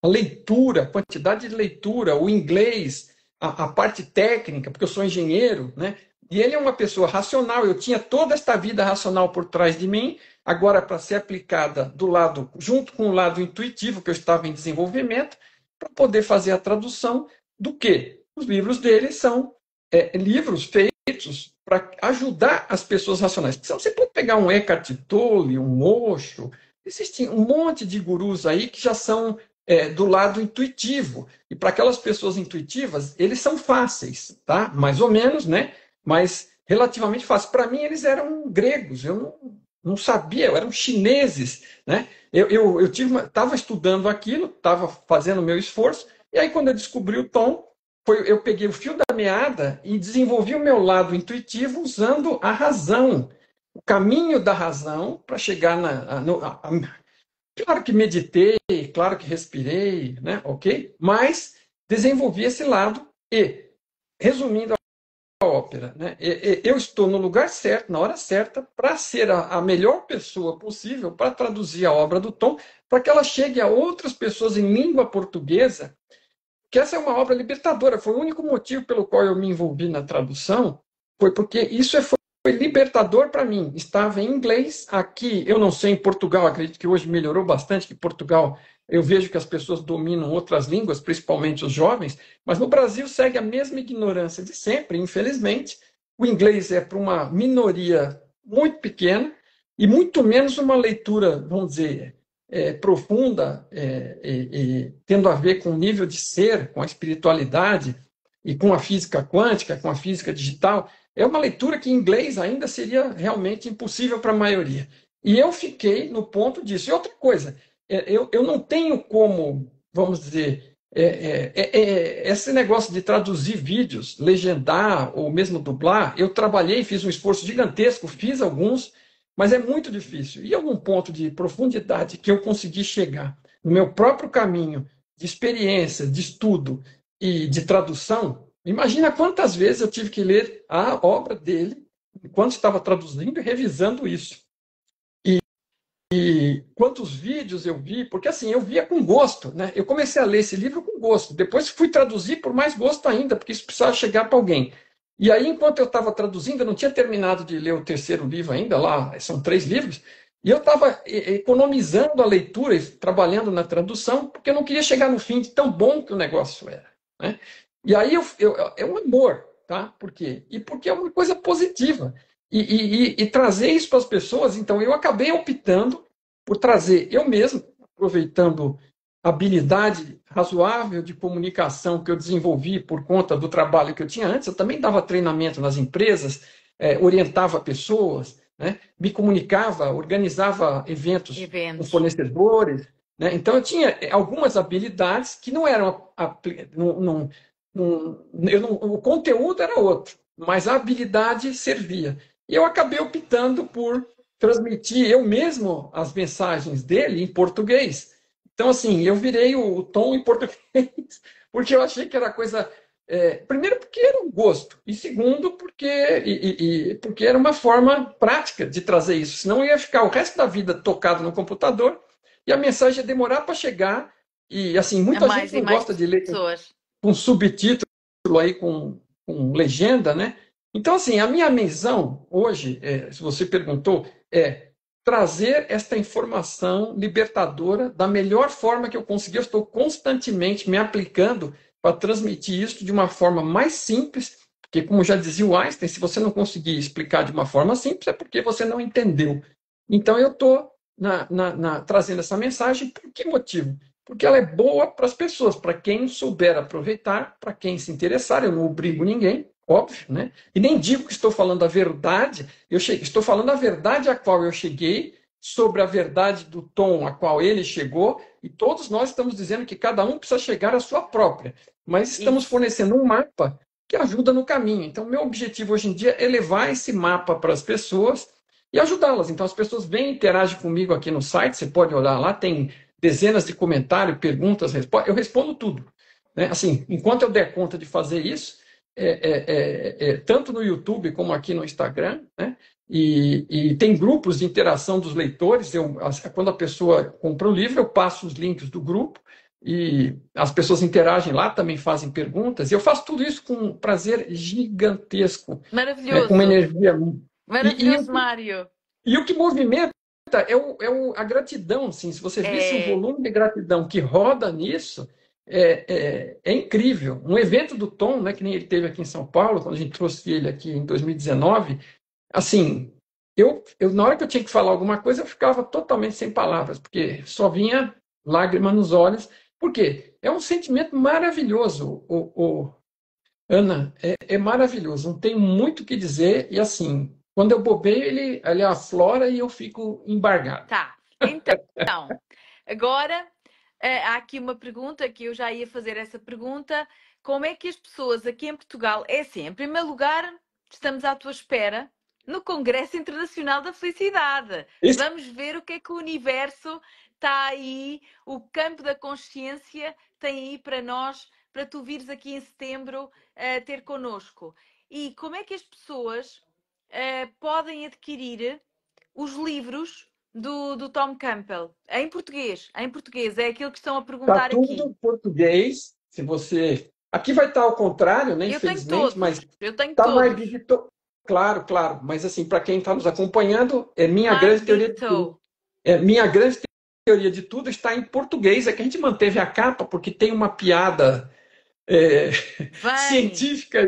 leitura, a quantidade de leitura, o inglês, a parte técnica, porque eu sou engenheiro, né? E ele é uma pessoa racional, eu tinha toda esta vida racional por trás de mim, agora para ser aplicada do lado, junto com o lado intuitivo que eu estava em desenvolvimento, para poder fazer a tradução do que? Os livros dele são livros feitos para ajudar as pessoas racionais. Porque você pode pegar um Eckhart Tolle, um Osho, existem um monte de gurus aí que já são do lado intuitivo. E para aquelas pessoas intuitivas, eles são fáceis, tá? Mais ou menos, né? Mas relativamente fáceis. Para mim, eles eram gregos, eu não sabia, eram chineses, né? Eu estava estudando aquilo, estava fazendo o meu esforço, e aí quando eu descobri o tom, eu peguei o fio da meada e desenvolvi o meu lado intuitivo usando a razão, o caminho da razão para chegar Claro que meditei, claro que respirei, né? Ok? Mas desenvolvi esse lado e, resumindo a ópera, né? Eu estou no lugar certo, na hora certa, para ser a melhor pessoa possível para traduzir a obra do Tom, para que ela chegue a outras pessoas em língua portuguesa, que essa é uma obra libertadora. Foi o único motivo pelo qual eu me envolvi na tradução, foi porque foi libertador para mim. Estava em inglês, aqui, eu não sei, em Portugal, acredito que hoje melhorou bastante, que Portugal, eu vejo que as pessoas dominam outras línguas, principalmente os jovens, mas no Brasil segue a mesma ignorância de sempre, infelizmente. O inglês é para uma minoria muito pequena e muito menos uma leitura, vamos dizer, profunda, tendo a ver com o nível de ser, com a espiritualidade e com a física quântica, com a física digital. É uma leitura que em inglês ainda seria realmente impossível para a maioria. E eu fiquei no ponto disso. E outra coisa, eu não tenho como, vamos dizer, Esse negócio de traduzir vídeos, legendar ou mesmo dublar, eu trabalhei, fiz um esforço gigantesco, fiz alguns, mas é muito difícil. E algum ponto de profundidade que eu consegui chegar no meu próprio caminho de experiência, de estudo e de tradução, imagina quantas vezes eu tive que ler a obra dele enquanto estava traduzindo e revisando isso. E quantos vídeos eu vi, porque assim, eu via com gosto, né? Eu comecei a ler esse livro com gosto, depois fui traduzir por mais gosto ainda, porque isso precisava chegar para alguém. E aí, enquanto eu estava traduzindo, eu não tinha terminado de ler o terceiro livro ainda, lá são 3 livros, e eu estava economizando a leitura, trabalhando na tradução, porque eu não queria chegar no fim de tão bom que o negócio era, né? E aí é um amor, tá? Por quê? E porque é uma coisa positiva e trazer isso para as pessoas. Então, eu acabei optando por trazer eu mesmo, aproveitando a habilidade razoável de comunicação que eu desenvolvi por conta do trabalho que eu tinha antes. Eu também dava treinamento nas empresas, orientava pessoas, né, me comunicava, organizava eventos com fornecedores. Né? Então, eu tinha algumas habilidades que não eram. O conteúdo era outro, mas a habilidade servia. E eu acabei optando por transmitir eu mesmo as mensagens dele em português. Então, assim, eu virei o tom em português, porque eu achei que era coisa. Primeiro, porque era um gosto, e segundo, porque era uma forma prática de trazer isso. Senão, eu ia ficar o resto da vida tocado no computador e a mensagem ia demorar para chegar. E, assim, muita gente não gosta de ler com subtítulo aí, com legenda, né? Então, assim, a minha missão hoje, se você perguntou, é trazer esta informação libertadora da melhor forma que eu conseguir. Eu estou constantemente me aplicando para transmitir isso de uma forma mais simples, porque, como já dizia o Einstein, se você não conseguir explicar de uma forma simples, é porque você não entendeu. Então, eu estou trazendo essa mensagem. Por que motivo? Porque ela é boa para as pessoas, para quem souber aproveitar, para quem se interessar. Eu não obrigo ninguém, óbvio, né? E nem digo que estou falando a verdade, estou falando a verdade a qual eu cheguei, sobre a verdade do tom a qual ele chegou, e todos nós estamos dizendo que cada um precisa chegar à sua própria, mas estamos fornecendo um mapa que ajuda no caminho. Então, meu objetivo hoje em dia é levar esse mapa para as pessoas e ajudá-las. Então, as pessoas vêm e interagem comigo aqui no site, você pode olhar lá, tem dezenas de comentários, perguntas, respostas, eu respondo tudo. Né? Assim, enquanto eu der conta de fazer isso, tanto no YouTube como aqui no Instagram, né? E tem grupos de interação dos leitores. Quando a pessoa compra o livro, eu passo os links do grupo e as pessoas interagem lá, também fazem perguntas. E eu faço tudo isso com um prazer gigantesco, maravilhoso, com uma energia maravilhoso, Mário. E o que movimenta a gratidão. Assim, se você visse o volume de gratidão que roda nisso, é incrível. Um evento do Tom, né, que nem ele teve aqui em São Paulo, quando a gente trouxe ele aqui em 2019, assim, na hora que eu tinha que falar alguma coisa, eu ficava totalmente sem palavras, porque só vinha lágrima nos olhos. Por quê? É um sentimento maravilhoso, Ana, é maravilhoso, não tem muito o que dizer, e assim, quando eu bobeio, ele aflora e eu fico embargado. Tá, então, agora há aqui uma pergunta que eu já ia fazer essa pergunta. Como é que as pessoas aqui em Portugal, é assim, em primeiro lugar, estamos à tua espera no Congresso Internacional da Felicidade. Vamos ver o que é que o universo está aí, o campo da consciência tem aí para nós, para tu vires aqui em setembro ter connosco. E como é que as pessoas podem adquirir os livros do Tom Campbell em português? Em português, é aquilo que estão a perguntar aqui. Está tudo em português. Se você. Aqui vai estar ao contrário, né? Infelizmente, mas eu tenho está todos. mais digital. Claro, claro. Mas assim, para quem está nos acompanhando, minha grande teoria de tudo. Minha grande teoria de tudo está em português. É que a gente manteve a capa porque tem uma piada científica.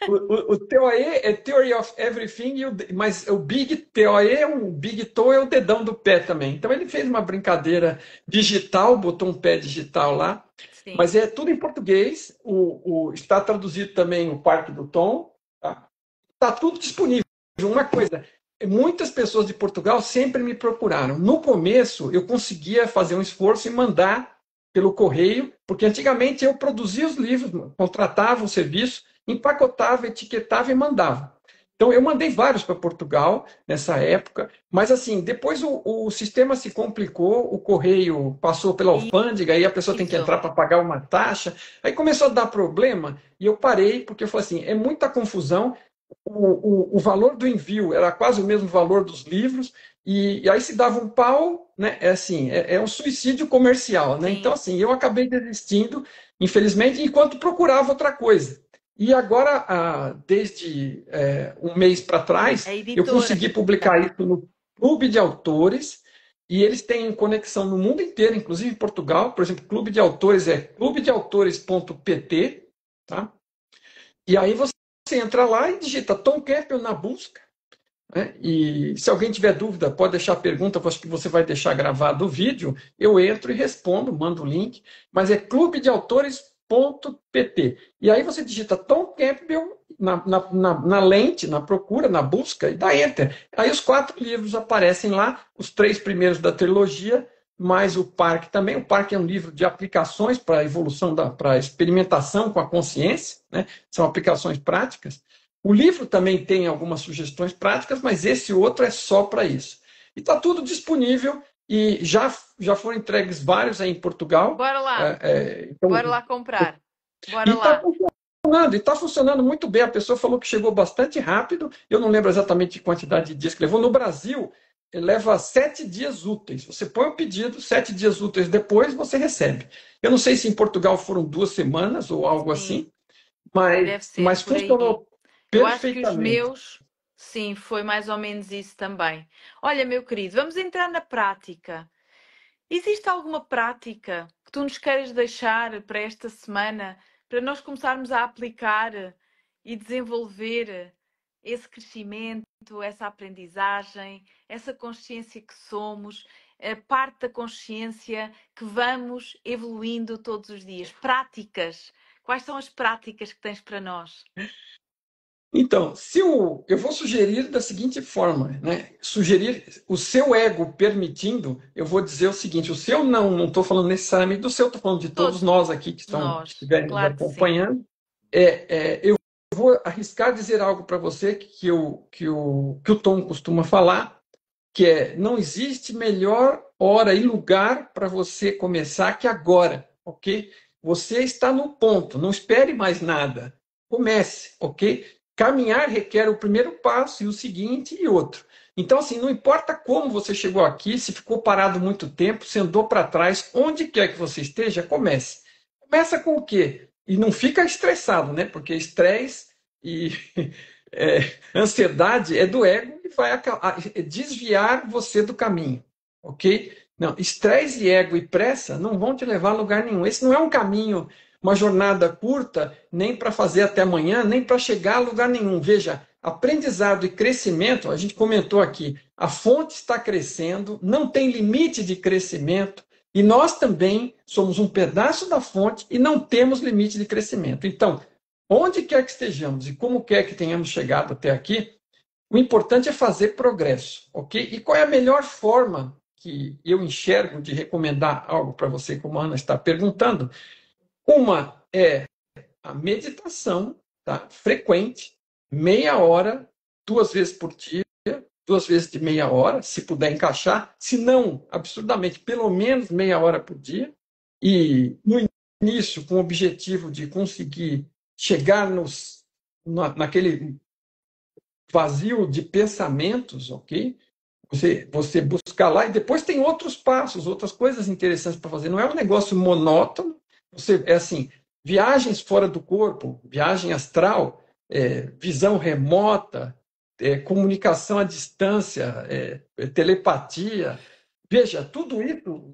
O TOE é Theory of Everything, mas o Big TOE Big Toe é o dedão do pé também. Então ele fez uma brincadeira digital, botou um pé digital lá. Sim. Mas é tudo em português. Está traduzido também o Parque do Tom. Tá tudo disponível. Uma coisa, muitas pessoas de Portugal sempre me procuraram. No começo, eu conseguia fazer um esforço e mandar pelo correio, porque antigamente eu produzia os livros, contratava o serviço, empacotava, etiquetava e mandava. Então, eu mandei vários para Portugal nessa época, mas assim, depois o sistema se complicou, o correio passou pela alfândega, aí a pessoa tem que Isso. entrar para pagar uma taxa, aí começou a dar problema e eu parei, porque eu falei assim, é muita confusão, o valor do envio era quase o mesmo valor dos livros, e aí se dava um pau, né? É assim, é um suicídio comercial, né? Então, Sim. assim, eu acabei desistindo, infelizmente, enquanto procurava outra coisa. E agora, desde um mês para trás, A eu editora. consegui publicar isso no Clube de Autores, e eles têm conexão no mundo inteiro, inclusive em Portugal. Por exemplo, Clube de Autores é clubedeautores.pt, tá? E aí você entra lá e digita Tom Campbell na busca, né? E se alguém tiver dúvida, pode deixar a pergunta, acho que você vai deixar gravado o vídeo, eu entro e respondo, mando o link, mas é clubedeautores.pt. E aí você digita Tom Campbell na lente, na procura, na busca, e dá Enter. Aí os 4 livros aparecem lá, os 3 primeiros da trilogia, mais o Parque também. O Parque é um livro de aplicações para a evolução, para a experimentação com a consciência, né? São aplicações práticas. O livro também tem algumas sugestões práticas, mas esse outro é só para isso. E está tudo disponível e já foram entregues vários aí em Portugal. Bora lá. Então, Bora lá comprar. e Bora está lá. funcionando, e está funcionando muito bem. A pessoa falou que chegou bastante rápido. Eu não lembro exatamente a quantidade de dias que levou. No Brasil, leva 7 dias úteis. Você põe o pedido, 7 dias úteis depois você recebe. Eu não sei se em Portugal foram 2 semanas ou algo Sim, assim, deve ser mas por aí. funcionou Eu acho que os perfeitamente. meus, sim, foi mais ou menos isso também. Olha, meu querido, vamos entrar na prática. Existe alguma prática que tu nos queiras deixar para esta semana, para nós começarmos a aplicar e desenvolver esse crescimento, essa aprendizagem, essa consciência que somos, a parte da consciência que vamos evoluindo todos os dias? Práticas. Quais são as práticas que tens para nós? Então, eu vou sugerir da seguinte forma, né? Sugerir o seu ego permitindo, eu vou dizer o seguinte: o seu não estou falando necessariamente do seu, estou falando de todos Todos nós aqui que nós, estiverem nos claro que sim. acompanhando. Eu vou arriscar dizer algo para você que o Tom costuma falar, que é: não existe melhor hora e lugar para você começar que agora, ok? Você está no ponto, não espere mais nada. Comece, ok? Caminhar requer o primeiro passo e o seguinte e outro. Então, assim, não importa como você chegou aqui, se ficou parado muito tempo, se andou para trás, onde quer que você esteja, comece. Começa com o quê? E não fica estressado, né? Porque estresse e ansiedade é do ego e vai desviar você do caminho, ok? Não, estresse, ego e pressa não vão te levar a lugar nenhum. Esse não é um caminho, uma jornada curta, nem para fazer até amanhã, nem para chegar a lugar nenhum. Veja, aprendizado e crescimento, a gente comentou aqui, a fonte está crescendo, não tem limite de crescimento, e nós também somos um pedaço da fonte e não temos limite de crescimento. Então, onde quer que estejamos e como quer que tenhamos chegado até aqui, o importante é fazer progresso, ok? E qual é a melhor forma que eu enxergo de recomendar algo para você, como a Ana está perguntando? Uma é a meditação, tá? Frequente, meia hora, 2 vezes por dia, 2 vezes de meia hora, se puder encaixar, se não, absurdamente, pelo menos meia hora por dia. E no início, com o objetivo de conseguir chegar naquele vazio de pensamentos, ok? Você buscar lá e depois tem outros passos, outras coisas interessantes para fazer. Não é um negócio monótono. É assim, viagens fora do corpo, viagem astral, visão remota, comunicação à distância, telepatia. Veja, tudo isso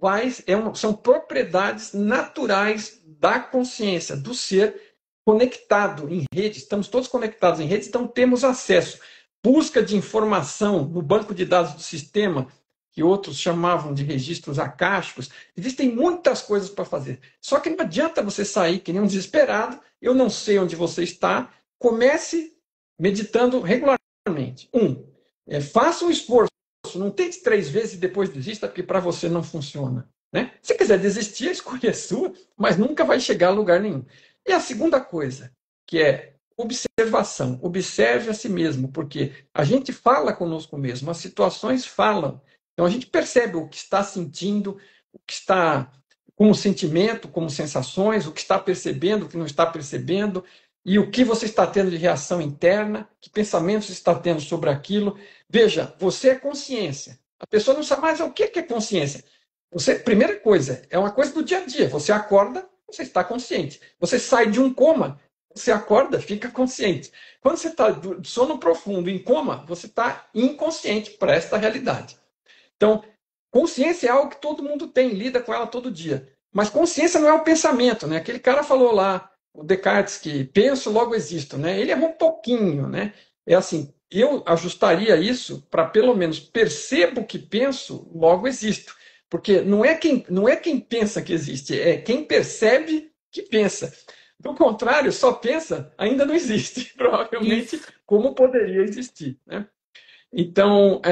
são propriedades naturais da consciência, do ser conectado em rede. Estamos todos conectados em rede, então temos acesso. Busca de informação no banco de dados do sistema, que outros chamavam de registros acásticos. Existem muitas coisas para fazer. Só que não adianta você sair que nem um desesperado. Eu não sei onde você está. Comece meditando regularmente. Faça um esforço. Não tente 3 vezes e depois desista, porque para você não funciona. né? Se quiser desistir, a escolha é sua, mas nunca vai chegar a lugar nenhum. E a segunda coisa, que é observação. Observe a si mesmo, porque a gente fala conosco mesmo, as situações falam. Então a gente percebe o que está sentindo, o que está como sentimento, como sensações, o que está percebendo, o que não está percebendo, e o que você está tendo de reação interna, que pensamentos está tendo sobre aquilo. Veja, você é consciência. A pessoa não sabe mais o que é consciência. Você, primeira coisa, é uma coisa do dia a dia. Você acorda, você está consciente. Você sai de um coma, você acorda, fica consciente. Quando você está do sono profundo, em coma, você está inconsciente para esta realidade. Então, consciência é algo que todo mundo tem, lida com ela todo dia. Mas consciência não é o pensamento, né? Aquele cara falou lá, o Descartes, que penso, logo existo, né? Ele errou um pouquinho, né? É assim, eu ajustaria isso para pelo menos percebo que penso, logo existo. Porque não é quem pensa que existe, é quem percebe que pensa. Do contrário, só pensa, ainda não existe, provavelmente, Isso. como poderia existir, né? Então,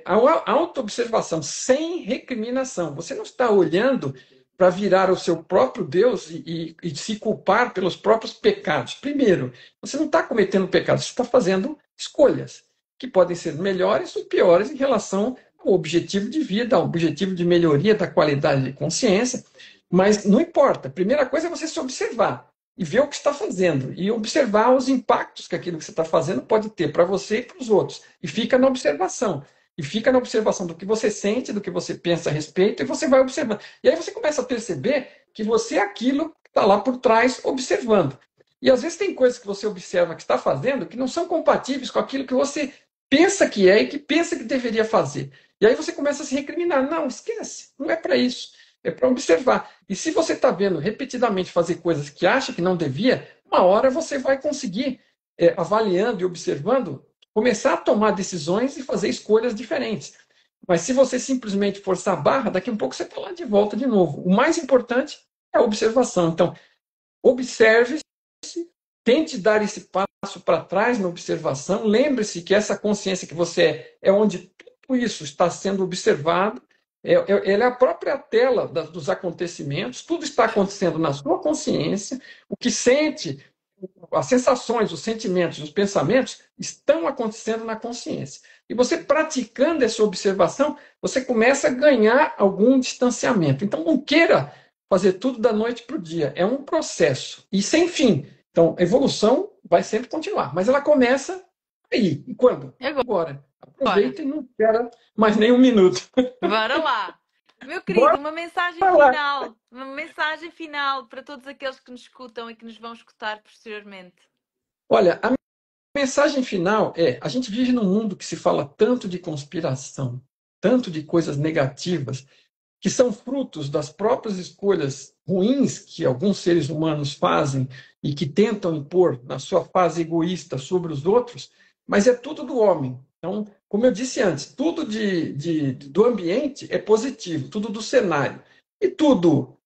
a autoobservação sem recriminação. Você não está olhando para virar o seu próprio Deus e se culpar pelos próprios pecados. Primeiro, você não está cometendo pecados, você está fazendo escolhas que podem ser melhores ou piores em relação ao objetivo de vida, ao objetivo de melhoria da qualidade de consciência. Mas não importa. A primeira coisa é você se observar e ver o que está fazendo e observar os impactos que aquilo que você está fazendo pode ter para você e para os outros. E fica na observação. E fica na observação do que você sente, do que você pensa a respeito, e você vai observando. E aí você começa a perceber que você é aquilo que está lá por trás observando. E às vezes tem coisas que você observa que está fazendo que não são compatíveis com aquilo que você pensa que é e que pensa que deveria fazer. E aí você começa a se recriminar. Não, esquece, não é para isso. É para observar. E se você está vendo repetidamente fazer coisas que acha que não devia, uma hora você vai conseguir, avaliando e observando, começar a tomar decisões e fazer escolhas diferentes. Mas se você simplesmente forçar a barra, daqui a um pouco você está lá de volta de novo. O mais importante é a observação. Então, observe-se, tente dar esse passo para trás na observação. Lembre-se que essa consciência que você é onde tudo isso está sendo observado. Ela é a própria tela dos acontecimentos, tudo está acontecendo na sua consciência, o que sente, as sensações, os sentimentos, os pensamentos estão acontecendo na consciência. E você praticando essa observação, você começa a ganhar algum distanciamento. Então, não queira fazer tudo da noite para o dia, é um processo e sem fim. Então, a evolução vai sempre continuar, mas ela começa aí. E quando? E Agora. agora? Aproveita e não espera mais nem um minuto. Bora lá. Meu querido, Bora uma mensagem lá. final. Uma mensagem final para todos aqueles que nos escutam e que nos vão escutar posteriormente. Olha, a mensagem final é: a gente vive num mundo que se fala tanto de conspiração, tanto de coisas negativas, que são frutos das próprias escolhas ruins que alguns seres humanos fazem e que tentam impor na sua fase egoísta sobre os outros, mas é tudo do homem. Então, como eu disse antes, tudo do ambiente é positivo, tudo do cenário. E tudo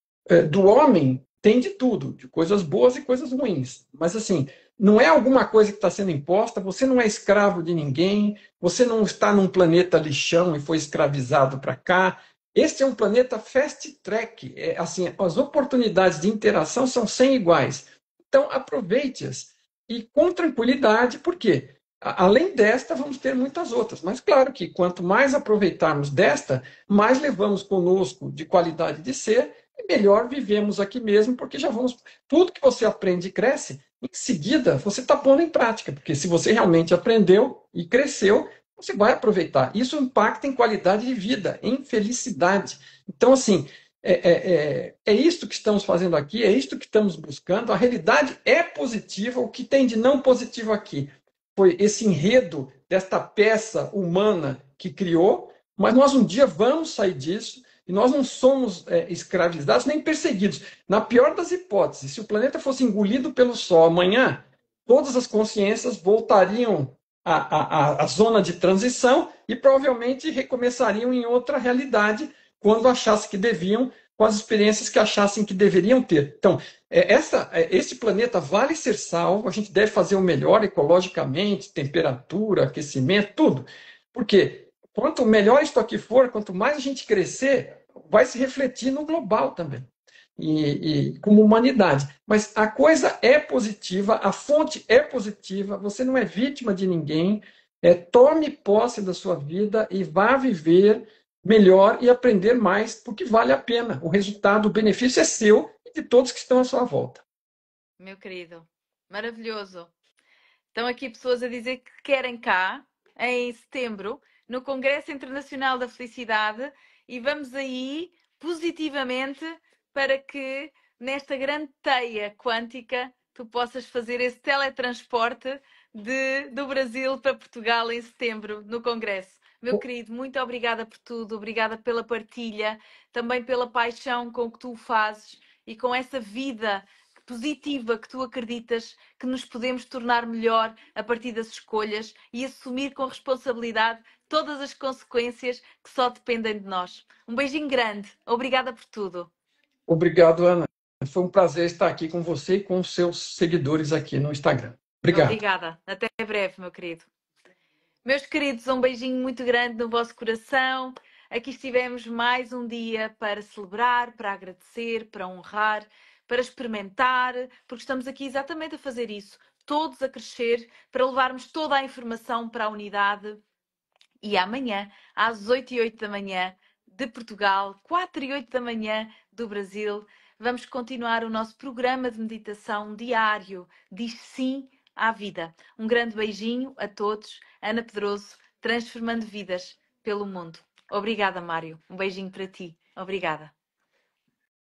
do homem tem de tudo, de coisas boas e coisas ruins. Mas, assim, não é alguma coisa que está sendo imposta, você não é escravo de ninguém, você não está num planeta lixão e foi escravizado para cá. Este é um planeta fast track, assim, as oportunidades de interação são sem iguais. Então, aproveite-as e com tranquilidade, porque além desta, vamos ter muitas outras. Mas claro que quanto mais aproveitarmos desta, mais levamos conosco de qualidade de ser e melhor vivemos aqui mesmo, porque já vamos. Tudo que você aprende e cresce, em seguida você está pondo em prática, porque se você realmente aprendeu e cresceu, você vai aproveitar. Isso impacta em qualidade de vida, em felicidade. Então, assim, é isto que estamos fazendo aqui, é isto que estamos buscando. A realidade é positiva, o que tem de não positivo aqui foi esse enredo desta peça humana que criou, mas nós um dia vamos sair disso e nós não somos escravizados nem perseguidos. Na pior das hipóteses, se o planeta fosse engolido pelo Sol amanhã, todas as consciências voltariam à zona de transição e provavelmente recomeçariam em outra realidade quando achassem que deviam, com as experiências que achassem que deveriam ter. Então, esse planeta vale ser salvo, a gente deve fazer o melhor ecologicamente, temperatura, aquecimento, tudo. Porque quanto melhor isso aqui for, quanto mais a gente crescer, vai se refletir no global também, e como humanidade. Mas a coisa é positiva, a fonte é positiva, você não é vítima de ninguém, tome posse da sua vida e vá viver melhor e aprender mais, porque vale a pena. O resultado, o benefício é seu e de todos que estão à sua volta. Meu querido, maravilhoso. Estão aqui pessoas a dizer que querem cá, em setembro, no Congresso Internacional da Felicidade, e vamos aí positivamente para que nesta grande teia quântica tu possas fazer esse teletransporte do Brasil para Portugal em setembro, no Congresso. Meu querido, muito obrigada por tudo, obrigada pela partilha, também pela paixão com que tu o fazes e com essa vida positiva que tu acreditas que nos podemos tornar melhor a partir das escolhas e assumir com responsabilidade todas as consequências que só dependem de nós. Um beijinho grande. Obrigada por tudo. Obrigado, Ana. Foi um prazer estar aqui com você e com os seus seguidores aqui no Instagram. Obrigado. Obrigada. Até breve, meu querido. Meus queridos, um beijinho muito grande no vosso coração. Aqui estivemos mais um dia para celebrar, para agradecer, para honrar, para experimentar, porque estamos aqui exatamente a fazer isso, todos a crescer, para levarmos toda a informação para a unidade. E amanhã, às 8h08 da manhã de Portugal, 4h08 da manhã do Brasil, vamos continuar o nosso programa de meditação diário. Diz sim à vida. Um grande beijinho a todos. Ana Pedroso, transformando vidas pelo mundo. Obrigada, Mário. Um beijinho para ti. Obrigada.